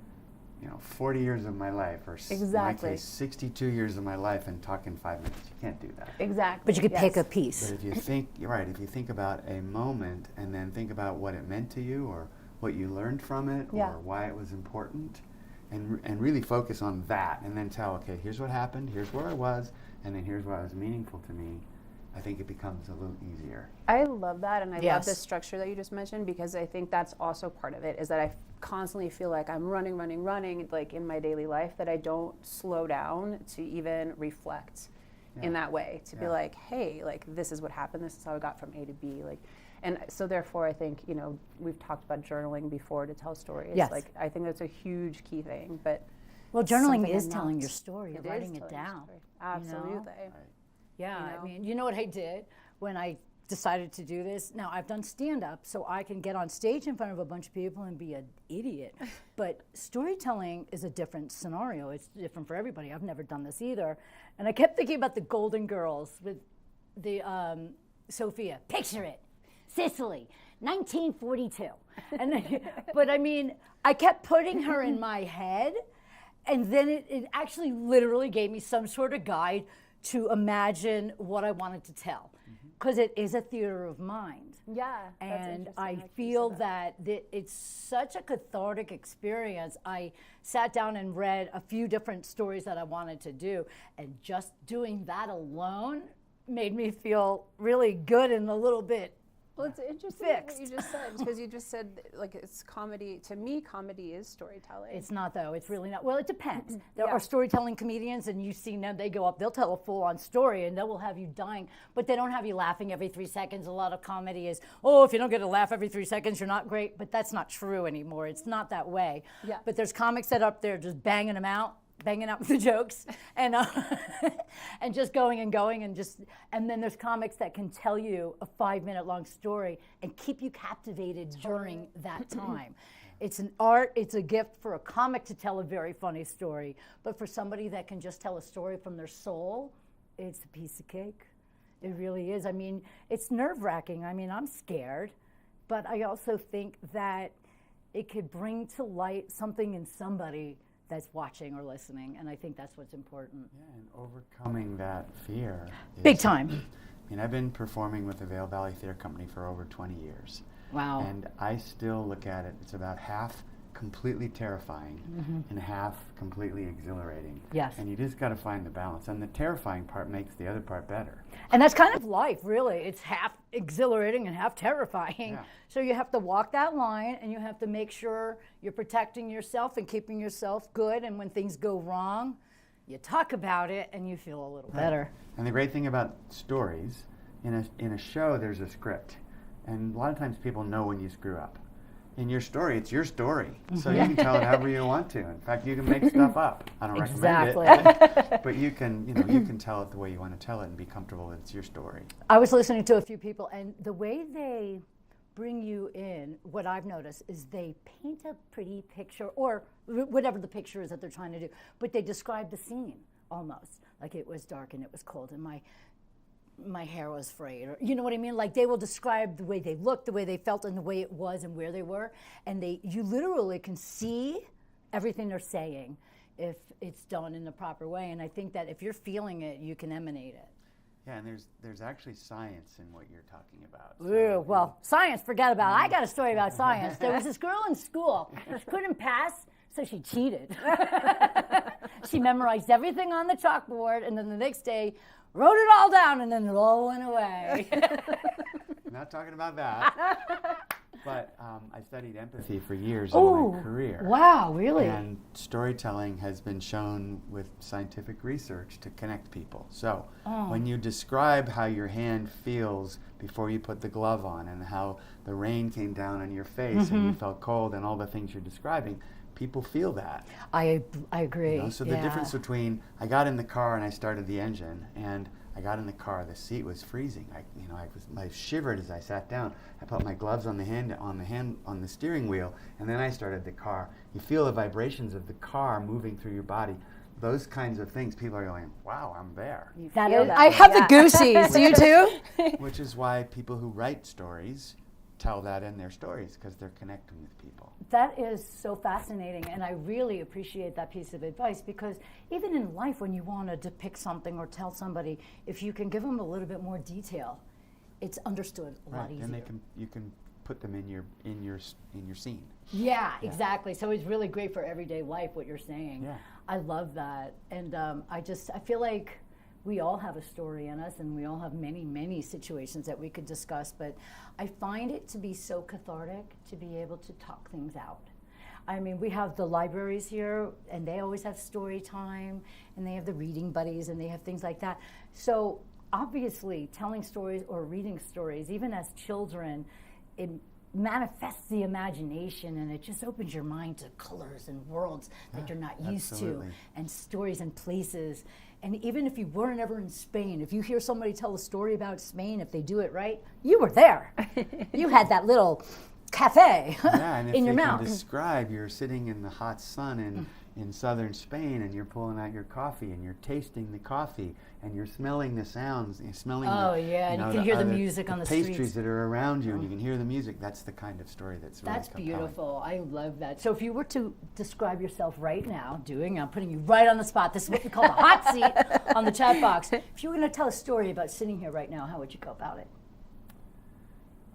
you know, 40 years of my life, or in my case, 62 years of my life, and talk in 5 minutes. You can't do that. Exactly. But you could pick a piece. But if you think, you're right, if you think about a moment and then think about what it meant to you, or what you learned from it, or why it was important, and really focus on that, and then tell, okay, here's what happened, here's where I was, and then here's what was meaningful to me, I think it becomes a little easier. I love that, and I love the structure that you just mentioned, because I think that's also part of it, is that I constantly feel like I'm running, like, in my daily life, that I don't slow down to even reflect in that way, to be like, hey, like, this is what happened, this is how I got from A to B, like. And so therefore, I think, you know, we've talked about journaling before to tell stories. Yes. Like, I think that's a huge key thing. But well, journaling something is I'm telling not- your story. You're It is writing it telling your down. story. Absolutely. You know? Yeah, You know? I mean, you know what I did when I decided to do this? Now, I've done stand-up, so I can get on stage in front of a bunch of people and be an idiot. But storytelling is a different scenario. It's different for everybody. I've never done this either. And I kept thinking about the Golden Girls with the Sophia. Picture it. Sicily, 1942. And but I mean, I kept putting her in my head, and then it actually literally gave me some sort of guide to imagine what I wanted to tell, because it is a theater of mind. Yeah, and I feel that it's such a cathartic experience. I sat down and read a few different stories that I wanted to do, and just doing that alone made me feel really good and a little bit Well, it's interesting what you just said, because you just said, like, it's comedy. To me, comedy is storytelling. It's not, though. It's really not. Well, it depends. There are storytelling comedians, and you've seen them. They go up, they'll tell a full-on story, and they will have you dying, but they don't have you laughing every 3 seconds. A lot of comedy is, oh, if you don't get a laugh every 3 seconds, you're not great, but that's not true anymore. It's not that way. Yeah. But there's comics that are up there just banging them out, banging out the jokes, and and just going, and then there's comics that can tell you a 5-minute long story and keep you captivated during that time. It's an art, it's a gift for a comic to tell a very funny story. But for somebody that can just tell a story from their soul, it's a piece of cake. It really is. I mean, it's nerve-wracking. I mean, I'm scared, but I also think that it could bring to light something in somebody that's watching or listening, and I think that's what's important. Yeah, and overcoming that fear. Big time. I mean, I've been performing with the Vail Valley Theater Company for over 20 years. Wow. And I still look at it, it's about half completely terrifying and half completely exhilarating. Yes. And you just got to find the balance. And the terrifying part makes the other part better. And that's kind of life, really. It's half exhilarating and half terrifying. Yeah. So you have to walk that line, and you have to make sure you're protecting yourself and keeping yourself good. And when things go wrong, you talk about it, and you feel a little better. And the great thing about stories, in a show, there's a script. And a lot of times people know when you screw up. In your story, it's your story. So you can tell it however you want to. In fact, you can make stuff up. I don't recommend it. But you can tell it the way you want to tell it and be comfortable that it's your story. I was listening to a few people, and the way they bring you in, what I've noticed is they paint a pretty picture, or whatever the picture is that they're trying to do, but they describe the scene almost. Like it was dark and it was cold and my hair was frayed, or you know what I mean? Like they will describe the way they looked, the way they felt, and the way it was and where they were. And you literally can see everything they're saying if it's done in the proper way. And I think that if you're feeling it, you can emanate it. Yeah, and there's actually science in what you're talking about. So, well, science, forget about it. I got a story about science. There was this girl in school. She couldn't pass, so she cheated. She memorized everything on the chalkboard, and then the next day wrote it all down, and then it all went away. I'm not talking about that. But I studied empathy for years in my career. Wow, really? And storytelling has been shown with scientific research to connect people. So when you describe how your hand feels before you put the glove on, and how the rain came down on your face and you felt cold, and all the things you're describing, people feel that. I agree. You know? So the difference between I got in the car and I started the engine, and I got in the car, the seat was freezing. I shivered as I sat down. I put my gloves on the steering wheel, and then I started the car. You feel the vibrations of the car moving through your body. Those kinds of things, people are going, "Wow, I'm there." I have the goosies. You too? Which is why people who write stories tell that in their stories, because they're connecting with people. That is so fascinating, and I really appreciate that piece of advice, because even in life, when you want to depict something or tell somebody, if you can give them a little bit more detail, it's understood a lot easier. And you can put them in your scene. Yeah, exactly. So it's really great for everyday life, what you're saying. Yeah. I love that, and I feel like we all have a story in us, and we all have many, many situations that we could discuss, but I find it to be so cathartic to be able to talk things out. I mean, we have the libraries here, and they always have story time, and they have the reading buddies, and they have things like that. So obviously, telling stories or reading stories, even as children, it manifests the imagination, and it just opens your mind to colors and worlds that you're not used to, and stories and places. And even if you weren't ever in Spain, if you hear somebody tell a story about Spain, if they do it right, you were there. You had that little cafe in your mouth. And if you can describe, you're sitting in the hot sun in southern Spain, and you're pulling out your coffee, and you're tasting the coffee, and you're smelling the sounds, you're smelling and you can hear the music on the streets. Pastries that are around you, and you can hear the music. That's the kind of story that's really compelling. Beautiful. I love that. So if you were to describe yourself right now, I'm putting you right on the spot. This is what we call the hot seat on the chat box. If you were going to tell a story about sitting here right now, how would you go about it?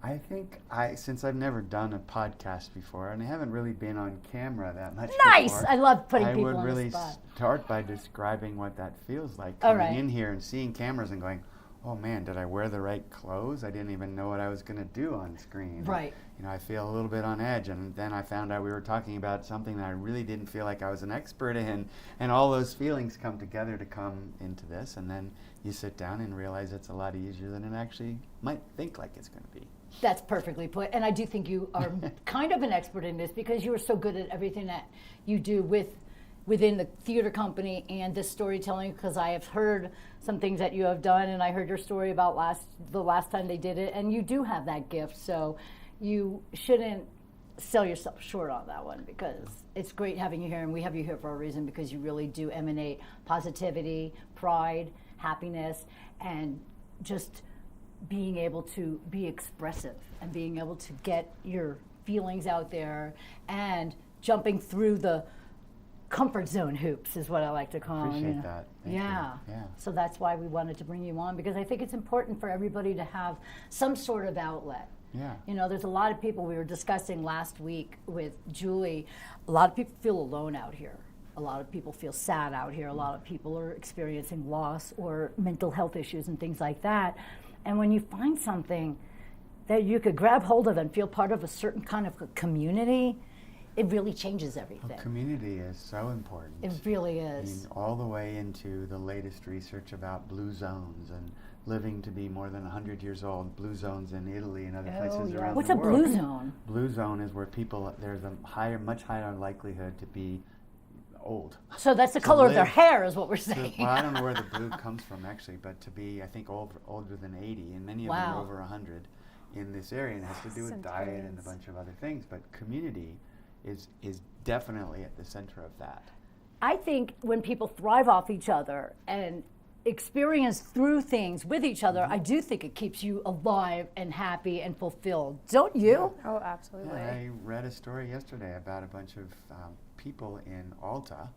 I think since I've never done a podcast before, and I haven't really been on camera that much before, I love putting people on the spot. I would really start by describing what that feels like, coming in here and seeing cameras and going, oh man, did I wear the right clothes? I didn't even know what I was going to do on screen. Right. And, I feel a little bit on edge, and then I found out we were talking about something that I really didn't feel like I was an expert in, and all those feelings come together to come into this, and then you sit down and realize it's a lot easier than it actually might think like it's going to be. That's perfectly put, and I do think you are kind of an expert in this, because you are so good at everything that you do within the theater company and this storytelling, because I have heard some things that you have done, and I heard your story about the last time they did it, and you do have that gift, so you shouldn't sell yourself short on that one, because it's great having you here, and we have you here for a reason, because you really do emanate positivity, pride, happiness, and just being able to be expressive and being able to get your feelings out there and jumping through the comfort zone hoops is what I like to call them. Appreciate that. Thank you. Yeah. Yeah. So that's why we wanted to bring you on, because I think it's important for everybody to have some sort of outlet. Yeah. You know, there's a lot of people, we were discussing last week with Julie, a lot of people feel alone out here. A lot of people feel sad out here. A lot of people are experiencing loss or mental health issues and things like that. And when you find something that you could grab hold of and feel part of a certain kind of a community, it really changes everything. Well, community is so important. It really I is. mean, all the way into the latest research about blue zones and living to be more than 100 years old, blue zones in Italy and other places around What's the a world. blue zone? Blue zone is where people, there's a much higher likelihood to be old. So that's the color of their hair is what we're saying. Well, I don't know where the blue comes from actually, but to be, I think, older than 80, and many of them are over 100 in this area, and it has to do with diet and a bunch of other things, but community is definitely at the center of that. I think when people thrive off each other and experience through things with each other, I do think it keeps you alive and happy and fulfilled. Don't you? Oh, absolutely. Yeah, I read a story yesterday about a bunch of people in Alta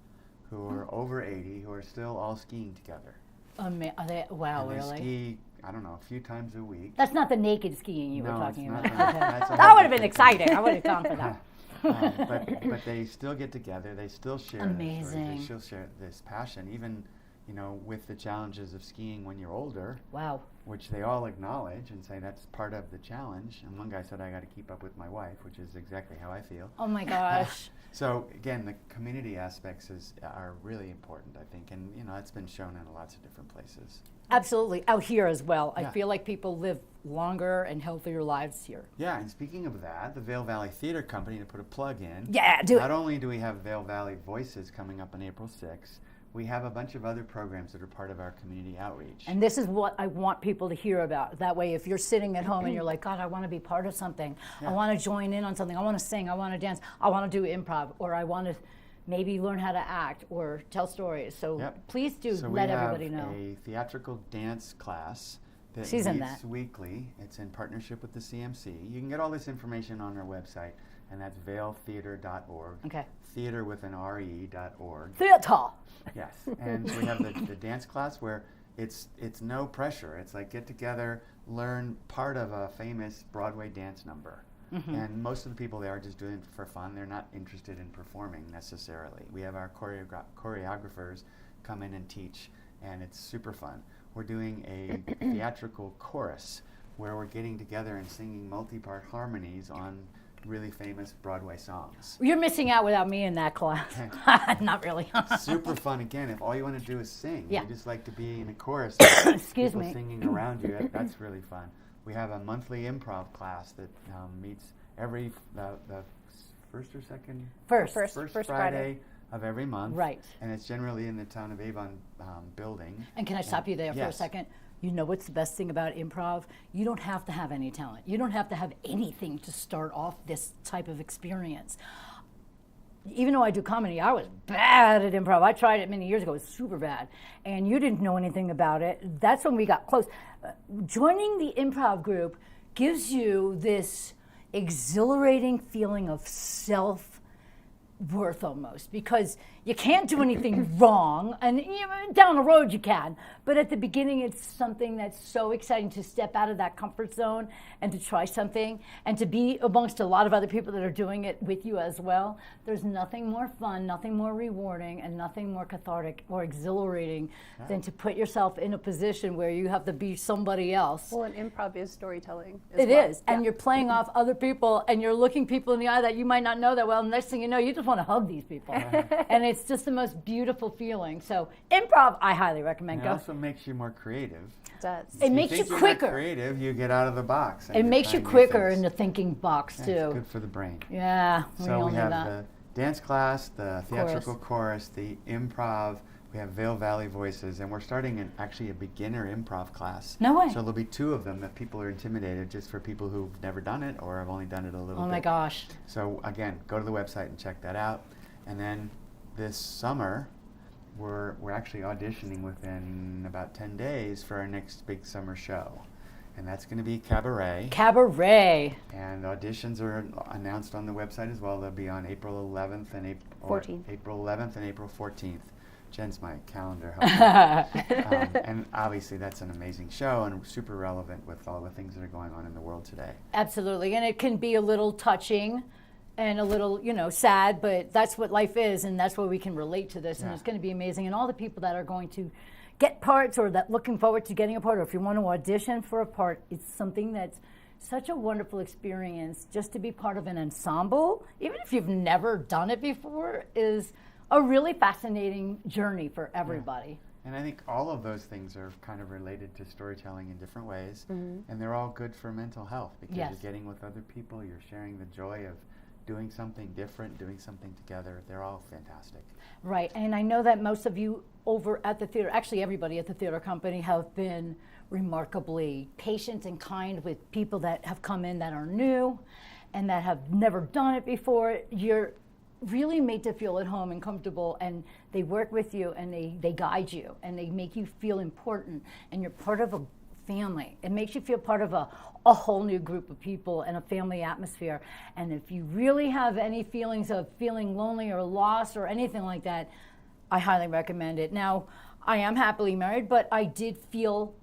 who are over 80 who are still all skiing together. Are they, wow, and they really? ski, I don't know, a few times a week. That's not the naked skiing you were talking it's about. not Okay. a That would have whole been different exciting. thing. I would have gone for that. But they still get together. They still share their stories. Amazing. They still share this passion, even with the challenges of skiing when you're older. Wow. Which they all acknowledge and say that's part of the challenge. And one guy said, I got to keep up with my wife, which is exactly how I feel. Oh my gosh. So again, the community aspects are really important, I think, and it's been shown in lots of different places. Absolutely, out here as well. Yeah. I feel like people live longer and healthier lives here. Yeah, and speaking of that, the Vail Valley Theater Company, to put a plug in. Yeah, do it. Not only do we have Vail Valley Voices coming up on April 6th, we have a bunch of other programs that are part of our community outreach. And this is what I want people to hear about. That way, if you're sitting at home and you're like, God, I want to be part of something. Yeah. I want to join in on something. I want to sing. I want to dance. I want to do improv. Or I want to maybe learn how to act or tell stories. So please do let everybody know. We have a theatrical dance class that She's in meets that. weekly. It's in partnership with the CMC. You can get all this information on our website, and that's vailtheater.org. Okay. Theater with an R-E.org. Theater. Yes, and we have the dance class where it's no pressure. It's like get together, learn part of a famous Broadway dance number. Mm-hmm. And most of the people there are just doing it for fun. They're not interested in performing necessarily. We have our choreographers come in and teach, and it's super fun. We're doing a theatrical chorus where we're getting together and singing multi-part harmonies on really famous Broadway songs. You're missing out without me in that class. Not really. Super fun. Again, if all you want to do is sing, Yeah. you just like to be in a chorus, Excuse people me. singing around you, that's really fun. We have a monthly improv class that meets every the first or second? First Friday of every month. Right. And it's generally in the Town of Avon building. And can I stop you there for a Yes. second? You know what's the best thing about improv? You don't have to have any talent. You don't have to have anything to start off this type of experience. Even though I do comedy, I was bad at improv. I tried it many years ago. It was super bad. And you didn't know anything about it. That's when we got close. Joining the improv group gives you this exhilarating feeling of self-worth almost, because you can't do anything wrong, and down the road you can, but at the beginning it's something that's so exciting to step out of that comfort zone and to try something and to be amongst a lot of other people that are doing it with you as well. There's nothing more fun, nothing more rewarding, and nothing more cathartic or exhilarating than to put yourself in a position where you have to be somebody else. Well, and improv is storytelling. It is, and you're playing off other people, and you're looking people in the eye that you might not know that well, and next thing you know, you just want to hug these people. And it's just the most beautiful feeling. So improv, I highly recommend. And it also makes you more creative. It does. It makes you quicker. Creative, you get out of the box. It makes you quicker in the thinking box too. It's good for the brain. Yeah, So we have that. the dance class, the theatrical chorus, the improv. We have Vail Valley Voices, and we're starting actually a beginner improv class. No way. So there'll be 2 of them that people are intimidated, just for people who've never done it or have only done it a little bit. Oh my gosh. So again, go to the website and check that out. And then this summer, we're actually auditioning within about 10 days for our next big summer show. And that's going to be Cabaret. Cabaret. And auditions are announced on the website as well. They'll be on April 11th and April 11th and April 14th. Jen's my calendar helper. And obviously that's an amazing show and super relevant with all the things that are going on in the world today. Absolutely. And it can be a little touching and a little, sad, but that's what life is, and that's where we can relate to this. And it's going to be amazing. And all the people that are going to get parts or that looking forward to getting a part, or if you want to audition for a part, it's something that's such a wonderful experience. Just to be part of an ensemble, even if you've never done it before, is a really fascinating journey for everybody. Yeah. And I think all of those things are kind of related to storytelling in different ways, and they're all good for mental health because you're getting with other people, you're sharing the joy of doing something different, doing something together. They're all fantastic. Right, and I know that most of you over at the theater, actually everybody at the theater company, have been remarkably patient and kind with people that have come in that are new and that have never done it before. You're really made to feel at home and comfortable, and they work with you and they guide you and they make you feel important, and you're part of a family. It makes you feel part of a whole new group of people and a family atmosphere. And if you really have any feelings of feeling lonely or lost or anything like that, I highly recommend it. Now, I am happily married, but I did feel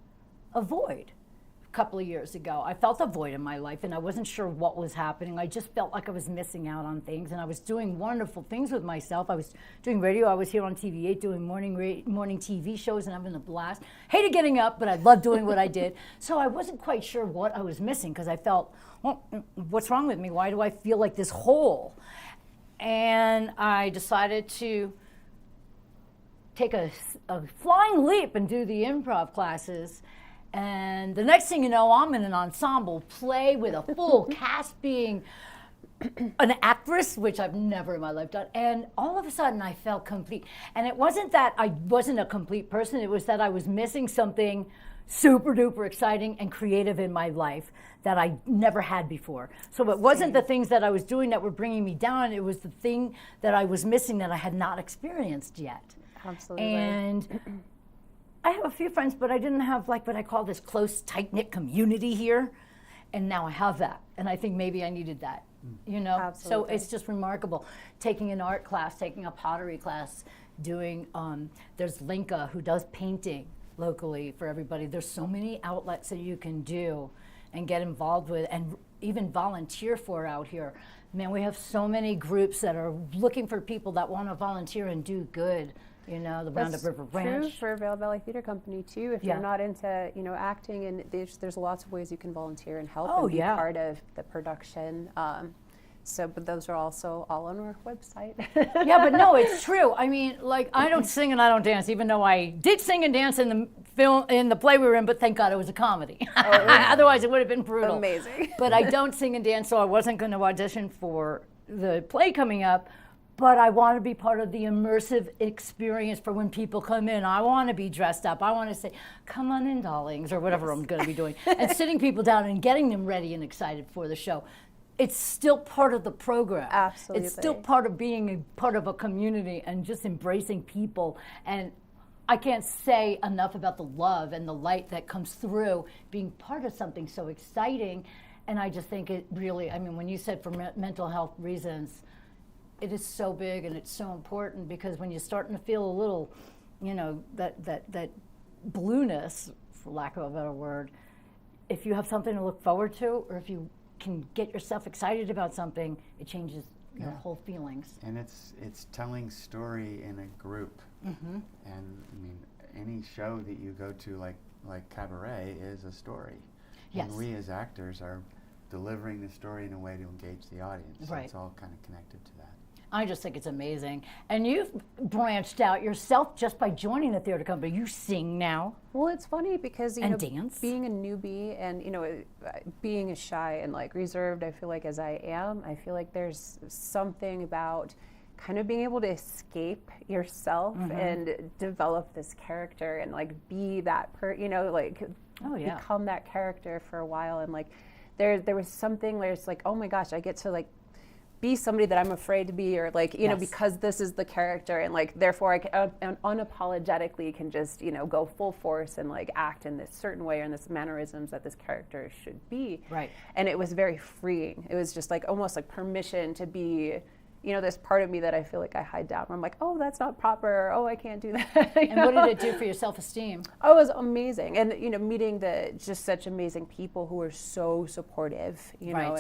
a void a couple of years ago. I felt a void in my life, and I wasn't sure what was happening. I just felt like I was missing out on things, and I was doing wonderful things with myself. I was doing radio. I was here on TV8 doing morning TV shows and having a blast. Hated getting up, but I loved doing what I did. So I wasn't quite sure what I was missing, because I felt, well, what's wrong with me? Why do I feel like this hole? And I decided to take a flying leap and do the improv classes. And the next thing you know, I'm in an ensemble play with a full cast, being an actress, which I've never in my life done. And all of a sudden I felt complete. And it wasn't that I wasn't a complete person, it was that I was missing something super duper exciting and creative in my life that I never had before. So it wasn't the things that I was doing that were bringing me down, it was the thing that I was missing that I had not experienced yet. Absolutely. And I have a few friends, but I didn't have like what I call this close, tight-knit community here. And now I have that. And I think maybe I needed that, Absolutely. So it's just remarkable. Taking an art class, taking a pottery class, doing, there's Linka who does painting locally for everybody. There's so many outlets that you can do and get involved with and even volunteer for out here. Man, we have so many groups that are looking for people that want to volunteer and do good. The Roundup River Ranch. True for Vail Valley Theater Company too. If you're not into, acting, and there's lots of ways you can volunteer and help and be part of the production. But those are also all on our website. Yeah, but no, it's true. I mean, like, I don't sing and I don't dance, even though I did sing and dance in the film, in the play we were in, but thank God it was a comedy. Otherwise it would have been brutal. Amazing. But I don't sing and dance, so I wasn't going to audition for the play coming up. But I want to be part of the immersive experience for when people come in. I want to be dressed up. I want to say, come on in, darlings, or whatever I'm going to be doing. And sitting people down and getting them ready and excited for the show. It's still part of the program. Absolutely. It's still part of being a part of a community and just embracing people. And I can't say enough about the love and the light that comes through being part of something so exciting. And I just think it really, I mean, when you said for mental health reasons, it is so big and it's so important, because when you're starting to feel a little, that blueness, for lack of a better word, if you have something to look forward to, or if you can get yourself excited about something, it changes your whole feelings. And it's telling story in a group. Mm-hmm. And I mean, any show that you go to, like Cabaret, is a story. Yes. And we as actors are delivering the story in a way to engage the audience. So Right. it's all kind of connected to that. I just think it's amazing. And you've branched out yourself just by joining the theater company. You sing now. Well, it's funny because, dance. Being a newbie and, being as shy and reserved, I feel like, as I am, I feel like there's something about kind of being able to escape yourself and develop this character and like be that become that character for a while. And like there was something where it's like, oh my gosh, I get to like be somebody that I'm afraid to be, or like, you know, because this is the character, and like therefore I can unapologetically can just, you know, go full force and like act in this certain way or in this mannerisms that this character should be. Right. And it was very freeing. It was just like almost like permission to be, you know, this part of me that I feel like I hide down where I'm like, oh, that's not proper. Or, oh, I can't do that. And what did it do for your self-esteem? Oh, it was amazing. And, you know, meeting just such amazing people who were so supportive, you know,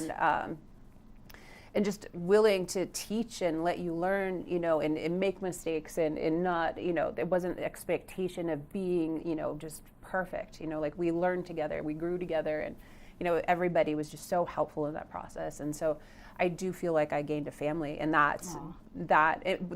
and just willing to teach and let you learn, you know, and make mistakes and not, you know, there wasn't an expectation of being, you know, just perfect. You know, like we learned together, we grew together, and, you know, everybody was just so helpful in that process. And so I do feel like I gained a family, and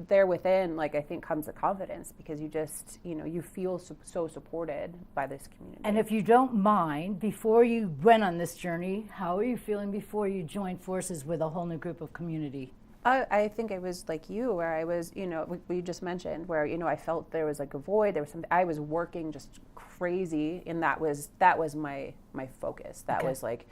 there within, like, I think comes the confidence, because you just, you know, you feel so supported by this community. And if you don't mind, before you went on this journey, how are you feeling before you joined forces with a whole new group of community? I think I was like you, where I was, you know, we just mentioned, where, you know, I felt there was like a void, there was something, I was working just crazy, and that was my focus. That was like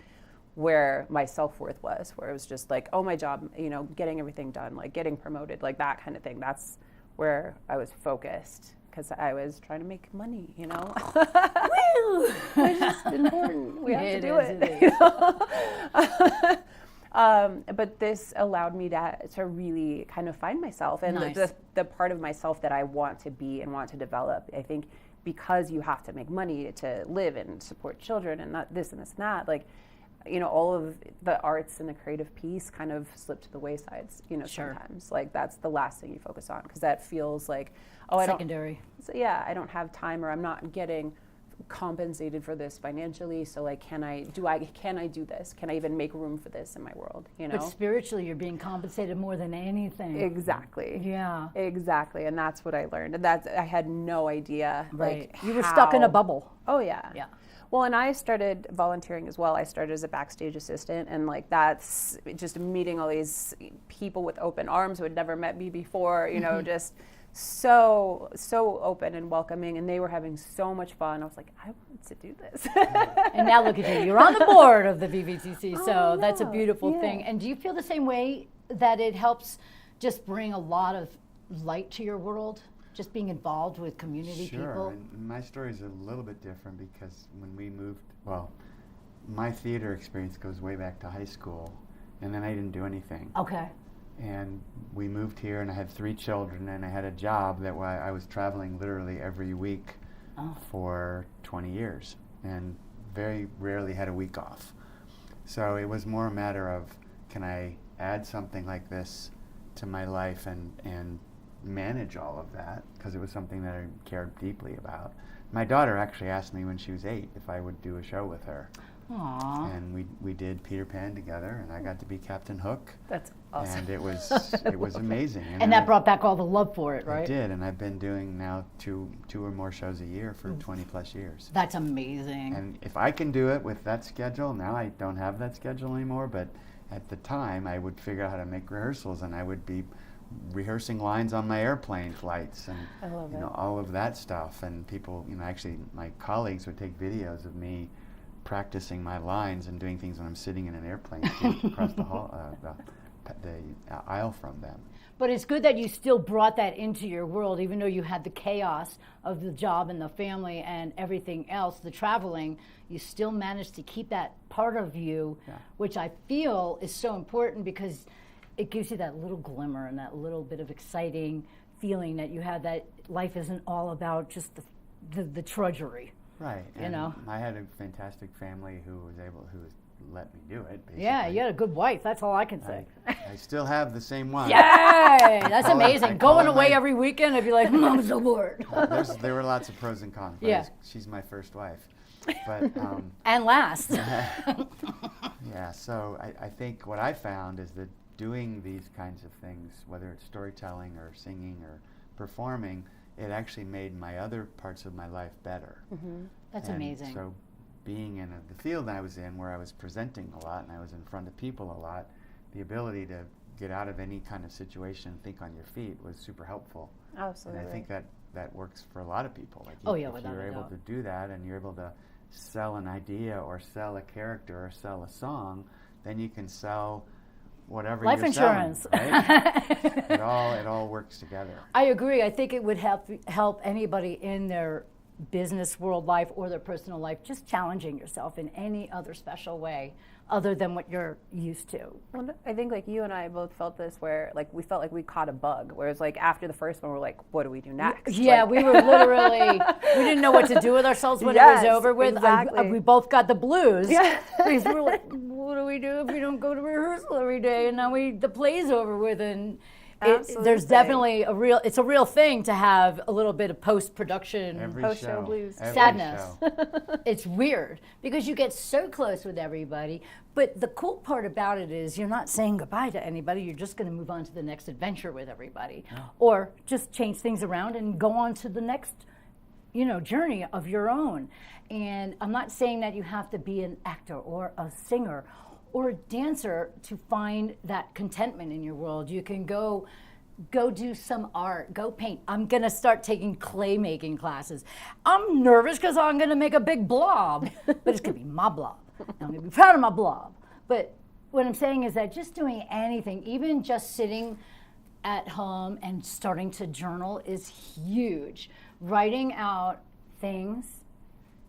where my self-worth was, where it was just like, oh, my job, you know, getting everything done, like getting promoted, like that kind of thing. That's where I was focused, because I was trying to make money, you know. Woo! It's just important. We have to do it. You know? But this allowed me to really kind of find myself, and the part of myself that I want to be and want to develop. I think because you have to make money to live and support children and not this and this and that, like, you know, all of the arts and the creative piece kind of slip to the wayside, you know, sometimes. Like, that's the last thing you focus on, because that feels like, oh, secondary. I don't have time, or I'm not getting compensated for this financially, so like, can I do this? Can I even make room for this in my world, you know? But spiritually, you're being compensated more than anything. Exactly. Yeah. Exactly, and that's what I learned. And I had no idea. Right. Like, you were stuck in a bubble. Oh, yeah. Yeah. Well, and I started volunteering as well. I started as a backstage assistant, and like that's just meeting all these people with open arms who had never met me before, you know, just so open and welcoming, and they were having so much fun. I was like, I want to do this. And now look at you. You're on the board of the VVTC, so that's a beautiful thing. And do you feel the same way, that it helps just bring a lot of light to your world? Just being involved with community people? Sure, and my story is a little bit different, because when we moved, well, my theater experience goes way back to high school, and then I didn't do anything. Okay. And we moved here, and I had 3 children, and I had a job that I was traveling literally every week for 20 years, and very rarely had a week off. So it was more a matter of, can I add something like this to my life and manage all of that, because it was something that I cared deeply about. My daughter actually asked me when she was 8 if I would do a show with her. Aww. And we did Peter Pan together, and I got to be Captain Hook. That's awesome. And it was amazing. And that brought back all the love for it, right? It did, and I've been doing now two or more shows a year for 20 plus years. That's amazing. And if I can do it with that schedule, now I don't have that schedule anymore, but at the time I would figure out how to make rehearsals, and I would be rehearsing lines on my airplane flights, and you know, all of that stuff. And people, you know, actually my colleagues would take videos of me practicing my lines and doing things when I'm sitting in an airplane across the hall, the aisle from them. But it's good that you still brought that into your world, even though you had the chaos of the job and the family and everything else, the traveling, you still managed to keep that part of you, which I feel is so important, because it gives you that little glimmer and that little bit of exciting feeling that you have, that life isn't all about just the trudgery. Right. You know? I had a fantastic family who let me do it, basically. Yeah, you had a good wife. That's all I can say. I still have the same one. Yay! That's amazing. Going away every weekend, I'd be like, I'm so bored. There were lots of pros and cons. But yeah. She's my first wife. But and last. Yeah, so I think what I found is that doing these kinds of things, whether it's storytelling or singing or performing, it actually made my other parts of my life better. Mm-hmm. That's and amazing. So being in the field I was in, where I was presenting a lot and I was in front of people a lot, the ability to get out of any kind of situation and think on your feet was super helpful. Absolutely. And I think that works for a lot of people. Like Oh, yeah, if without you're a able doubt. to do that and you're able to sell an idea or sell a character or sell a song, then you can sell whatever Life you're insurance. selling, right? it all works together. I agree. I think it would help anybody in their business world life or their personal life, just challenging yourself in any other special way other than what you're used to. Well, I think like you and I both felt this where like we felt like we caught a bug, whereas like after the first one we're like, what do we do next? Yeah, like, we were literally, we didn't know what to do with ourselves when it was over with. Exactly. We both got the blues. Yeah. Because we were like, what do we do if we don't go to rehearsal every day? And now the play's over with, and there's definitely it's a real thing to have a little bit of post-production, post-show blues. sadness. It's weird because you get so close with everybody, but the cool part about it is you're not saying goodbye to anybody. You're just going to move on to the next adventure with everybody, or just change things around and go on to the next, journey of your own. And I'm not saying that you have to be an actor or a singer or a dancer to find that contentment in your world. You can go do some art, go paint. I'm gonna start taking clay making classes. I'm nervous because I'm gonna make a big blob, but it's gonna be my blob. And I'm gonna be proud of my blob. But what I'm saying is that just doing anything, even just sitting at home and starting to journal is huge. Writing out things,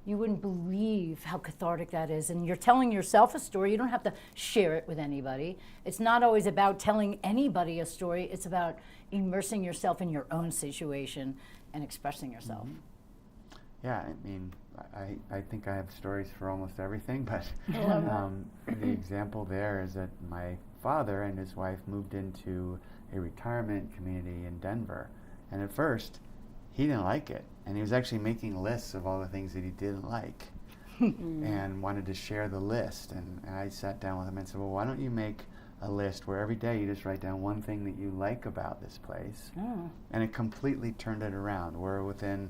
you wouldn't believe how cathartic that is. And you're telling yourself a story. You don't have to share it with anybody. It's not always about telling anybody a story. It's about immersing yourself in your own situation and expressing yourself. Mm-hmm. Yeah, I mean, I think I have stories for almost everything, but the example there is that my father and his wife moved into a retirement community in Denver. And at first, he didn't like it. And he was actually making lists of all the things that he didn't like and wanted to share the list. And I sat down with him and said, well, why don't you make a list where every day you just write down one thing that you like about this place. And it completely turned it around, where within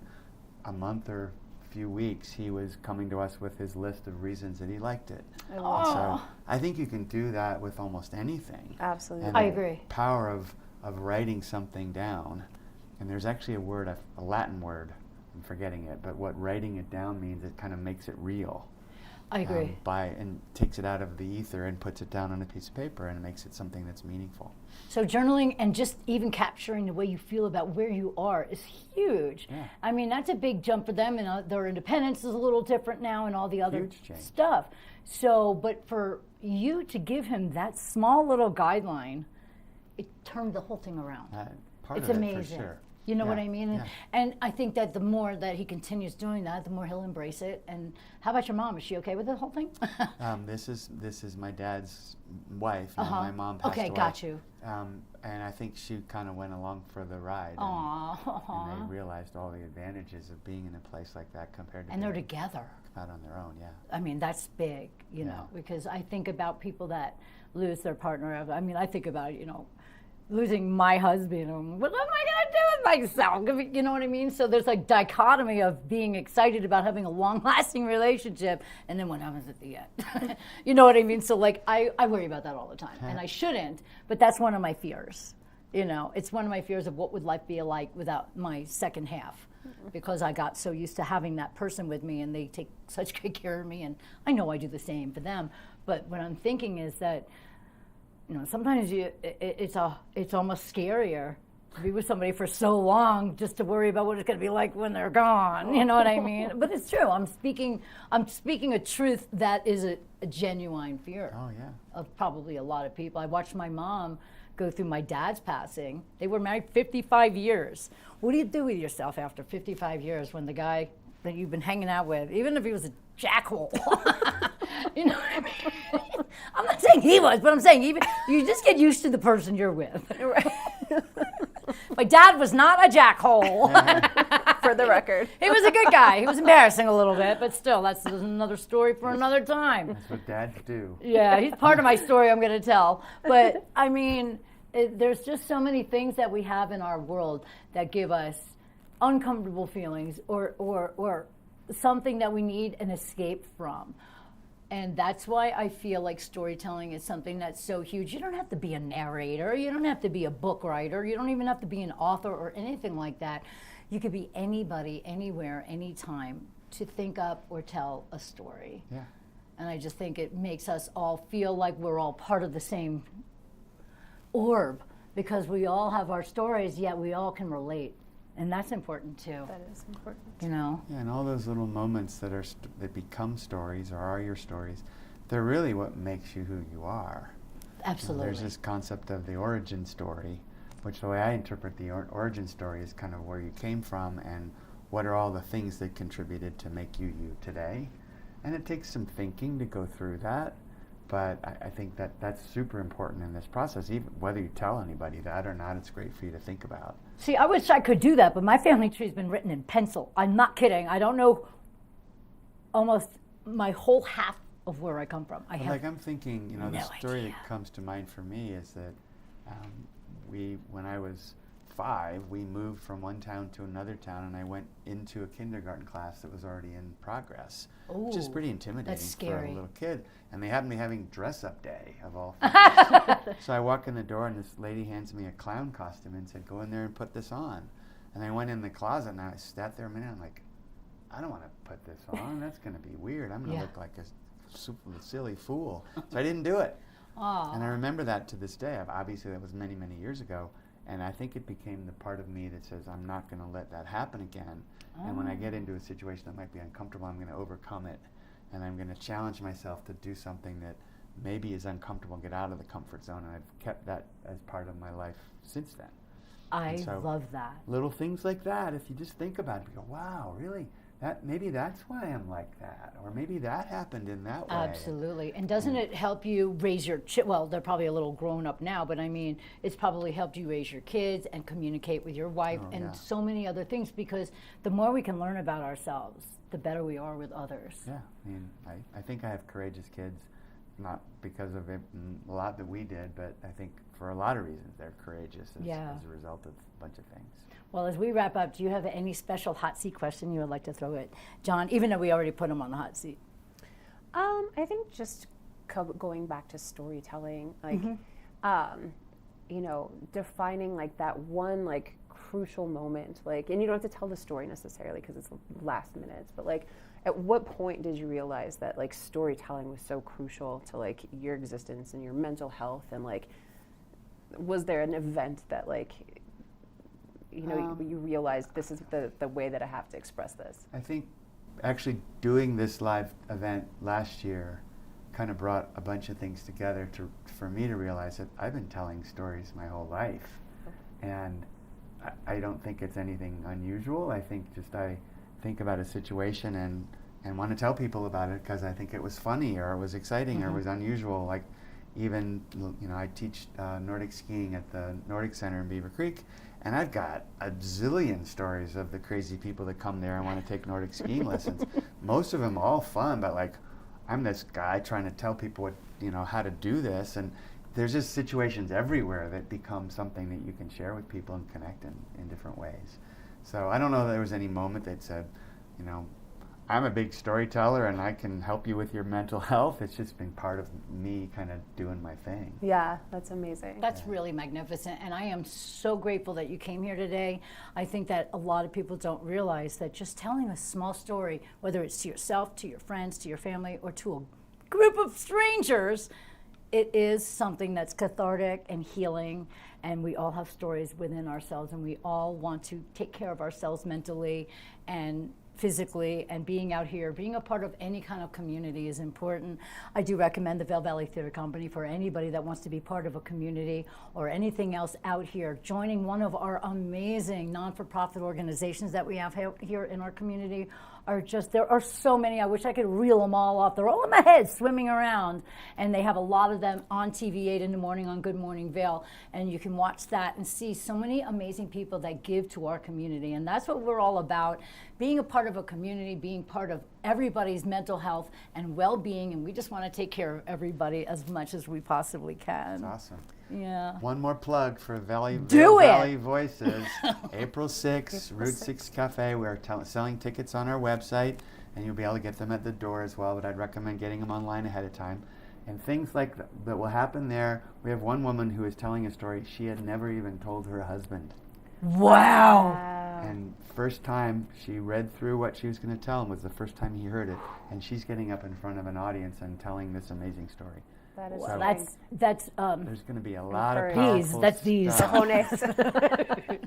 a month or few weeks, he was coming to us with his list of reasons that he liked it. So I think you can do that with almost anything. Absolutely. And I the agree. Power of writing something down. And there's actually a word, a Latin word, I'm forgetting it, but what writing it down means, it kind of makes it real. I agree. And takes it out of the ether and puts it down on a piece of paper and makes it something that's meaningful. So journaling and just even capturing the way you feel about where you are is huge. Yeah. I mean, that's a big jump for them, and their independence is a little different now and all the other stuff. So, but for you to give him that small little guideline, it turned the whole thing around. It's amazing. For sure. You know what I mean? Yeah. And I think that the more that he continues doing that, the more he'll embrace it. And how about your mom? Is she okay with the whole thing? This is my dad's wife. Now, my mom passed okay, away. got you. And I think she kind of went along for the ride. And they realized all the advantages of being in a place like that compared to and they're together. Out on their own, yeah. I mean, that's big, you know, because I think about people that lose their partner. I mean, I think about, losing my husband, and what am I going to do with myself? You know what I mean? So there's like dichotomy of being excited about having a long-lasting relationship, and then what happens at the end? You know what I mean? So like I worry about that all the time, and I shouldn't, but that's one of my fears. It's one of my fears of what would life be like without my second half, because I got so used to having that person with me, and they take such good care of me, and I know I do the same for them. But what I'm thinking is that sometimes it's almost scarier to be with somebody for so long just to worry about what it's going to be like when they're gone. You know what I mean? But it's true. I'm speaking a truth that is a genuine fear. Oh yeah. Of probably a lot of people. I watched my mom go through my dad's passing. They were married 55 years. What do you do with yourself after 55 years when the guy that you've been hanging out with, even if he was a jackhole? You know what I mean? I'm not saying he was, but I'm saying even you just get used to the person you're with. My dad was not a jackhole. For the record. He was a good guy. He was embarrassing a little bit, but still, that's another story for another time. That's what dads do. Yeah, he's part of my story I'm going to tell. But, I mean, there's just so many things that we have in our world that give us uncomfortable feelings or something that we need an escape from. And that's why I feel like storytelling is something that's so huge. You don't have to be a narrator. You don't have to be a book writer. You don't even have to be an author or anything like that. You could be anybody, anywhere, anytime to think up or tell a story. Yeah. And I just think it makes us all feel like we're all part of the same orb, because we all have our stories, yet we all can relate. And that's important too. That is important. You know? Yeah, and all those little moments that are that become stories or are your stories, they're really what makes you who you are. Absolutely. There's this concept of the origin story, which the way I interpret the origin story is kind of where you came from and what are all the things that contributed to make you you today. And it takes some thinking to go through that, but I think that that's super important in this process. Even whether you tell anybody that or not, it's great for you to think about. See, I wish I could do that, but my family tree's been written in pencil. I'm not kidding. I don't know almost my whole half of where I come from. Like I'm thinking, you know, the no story idea. that comes to mind for me is that when I was 5, we moved from one town to another town, and I went into a kindergarten class that was already in progress, which is Ooh, pretty intimidating that's for scary. a little kid. And they happened to be having dress-up day, of all things. So I walk in the door, and this lady hands me a clown costume and said, "Go in there and put this on." And I went in the closet, and I sat there a minute, and I'm like, I don't want to put this on. That's going to be weird. I'm going to look like a super silly fool. So I didn't do it. Aww. And I remember that to this day. Obviously, that was many, many years ago. And I think it became the part of me that says, I'm not going to let that happen again. And when I get into a situation that might be uncomfortable, I'm going to overcome it. And I'm going to challenge myself to do something that maybe is uncomfortable and get out of the comfort zone. And I've kept that as part of my life since then. I love that. Little things like that, if you just think about it, you go, wow, really? Maybe that's why I'm like that, or maybe that happened in that way. Absolutely. And doesn't it help you raise your well, they're probably a little grown up now, but I mean, it's probably helped you raise your kids and communicate with your wife and so many other things, because the more we can learn about ourselves, the better we are with others. Yeah, I mean, I think I have courageous kids, not because of a lot that we did, but I think for a lot of reasons they're courageous as a result of a bunch of things. Well, as we wrap up, do you have any special hot seat question you would like to throw at John, even though we already put him on the hot seat? I think just going back to storytelling, like, you know, defining like that one like crucial moment, like, and you don't have to tell the story necessarily because it's last minutes, but like, at what point did you realize that like storytelling was so crucial to like your existence and your mental health, and like, was there an event that like, you know, you realized this is the way that I have to express this? I think actually doing this live event last year kind of brought a bunch of things together for me to realize that I've been telling stories my whole life. And I don't think it's anything unusual. I think just I think about a situation and want to tell people about it because I think it was funny or it was exciting or it was unusual. Like even, you know, I teach Nordic skiing at the Nordic Center in Beaver Creek, and I've got a zillion stories of the crazy people that come there and want to take Nordic skiing lessons. Most of them all fun, but like I'm this guy trying to tell people what, you know, how to do this, and there's just situations everywhere that become something that you can share with people and connect in different ways. So I don't know if there was any moment that said, you know, I'm a big storyteller and I can help you with your mental health. It's just been part of me kind of doing my thing. Yeah, that's amazing. That's really magnificent, and I am so grateful that you came here today. I think that a lot of people don't realize that just telling a small story, whether it's to yourself, to your friends, to your family, or to a group of strangers, it is something that's cathartic and healing, and we all have stories within ourselves, and we all want to take care of ourselves mentally and physically, and being out here, being a part of any kind of community is important. I do recommend the Vail Valley Theater Company for anybody that wants to be part of a community or anything else out here. Joining one of our amazing non-for-profit organizations that we have here in our community are just, there are so many. I wish I could reel them all off. They're all in my head swimming around, and they have a lot of them on TV 8 in the morning on Good Morning Vail, and you can watch that and see so many amazing people that give to our community, and that's what we're all about, being a part of a community, being part of everybody's mental health and well-being, and we just want to take care of everybody as much as we possibly can. That's awesome. Yeah. One more plug for Vail Do it! Valley Voices. April 6th, Route 6 Cafe. We're selling tickets on our website. and you'll be able to get them at the door as well, but I'd recommend getting them online ahead of time. And things like that will happen there. We have one woman who is telling a story she had never even told her husband. Wow. And first time she read through what she was going to tell him was the first time he heard it, and she's getting up in front of an audience and telling this amazing story. That is So that's there's going to be a lot of powerful these. stuff.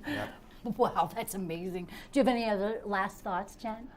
Yep. Wow, that's amazing. Do you have any other last thoughts, Jen?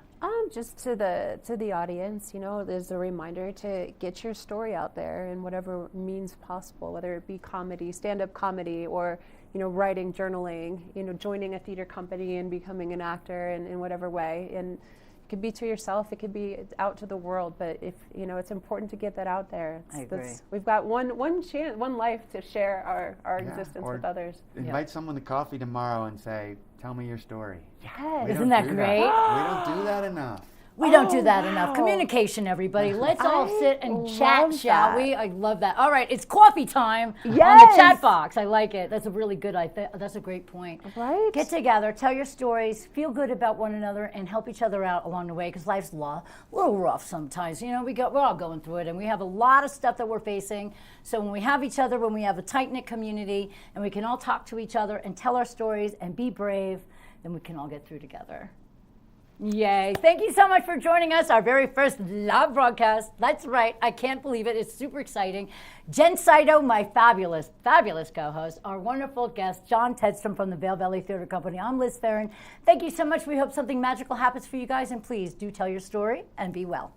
Just to the audience, there's a reminder to get your story out there in whatever means possible, whether it be comedy, stand-up comedy, or writing, journaling, joining a theater company and becoming an actor in whatever way. And it could be to yourself, it could be out to the world, but if it's important to get that out there. I agree. We've got one chance, one life to share our existence or with others. Invite someone to coffee tomorrow and say, "Tell me your story." Yes. Isn't that great? We don't do that enough. We don't do that enough. Communication, everybody. Let's all sit and chat, shall we? I love that. All right, it's coffee time on the chat box. I like it. That's a really good, that's a great point. Right. Get together, tell your stories, feel good about one another, and help each other out along the way, because life's a little rough sometimes. We're all going through it, and we have a lot of stuff that we're facing. So when we have each other, when we have a tight-knit community, and we can all talk to each other and tell our stories and be brave, then we can all get through together. Yay. Thank you so much for joining us, our very first live broadcast. That's right. I can't believe it. It's super exciting. Jen Saito, my fabulous, fabulous co-host, our wonderful guest, John Tedstrom from the Vail Valley Theater Company. I'm Liz Farron. Thank you so much. We hope something magical happens for you guys, and please do tell your story and be well.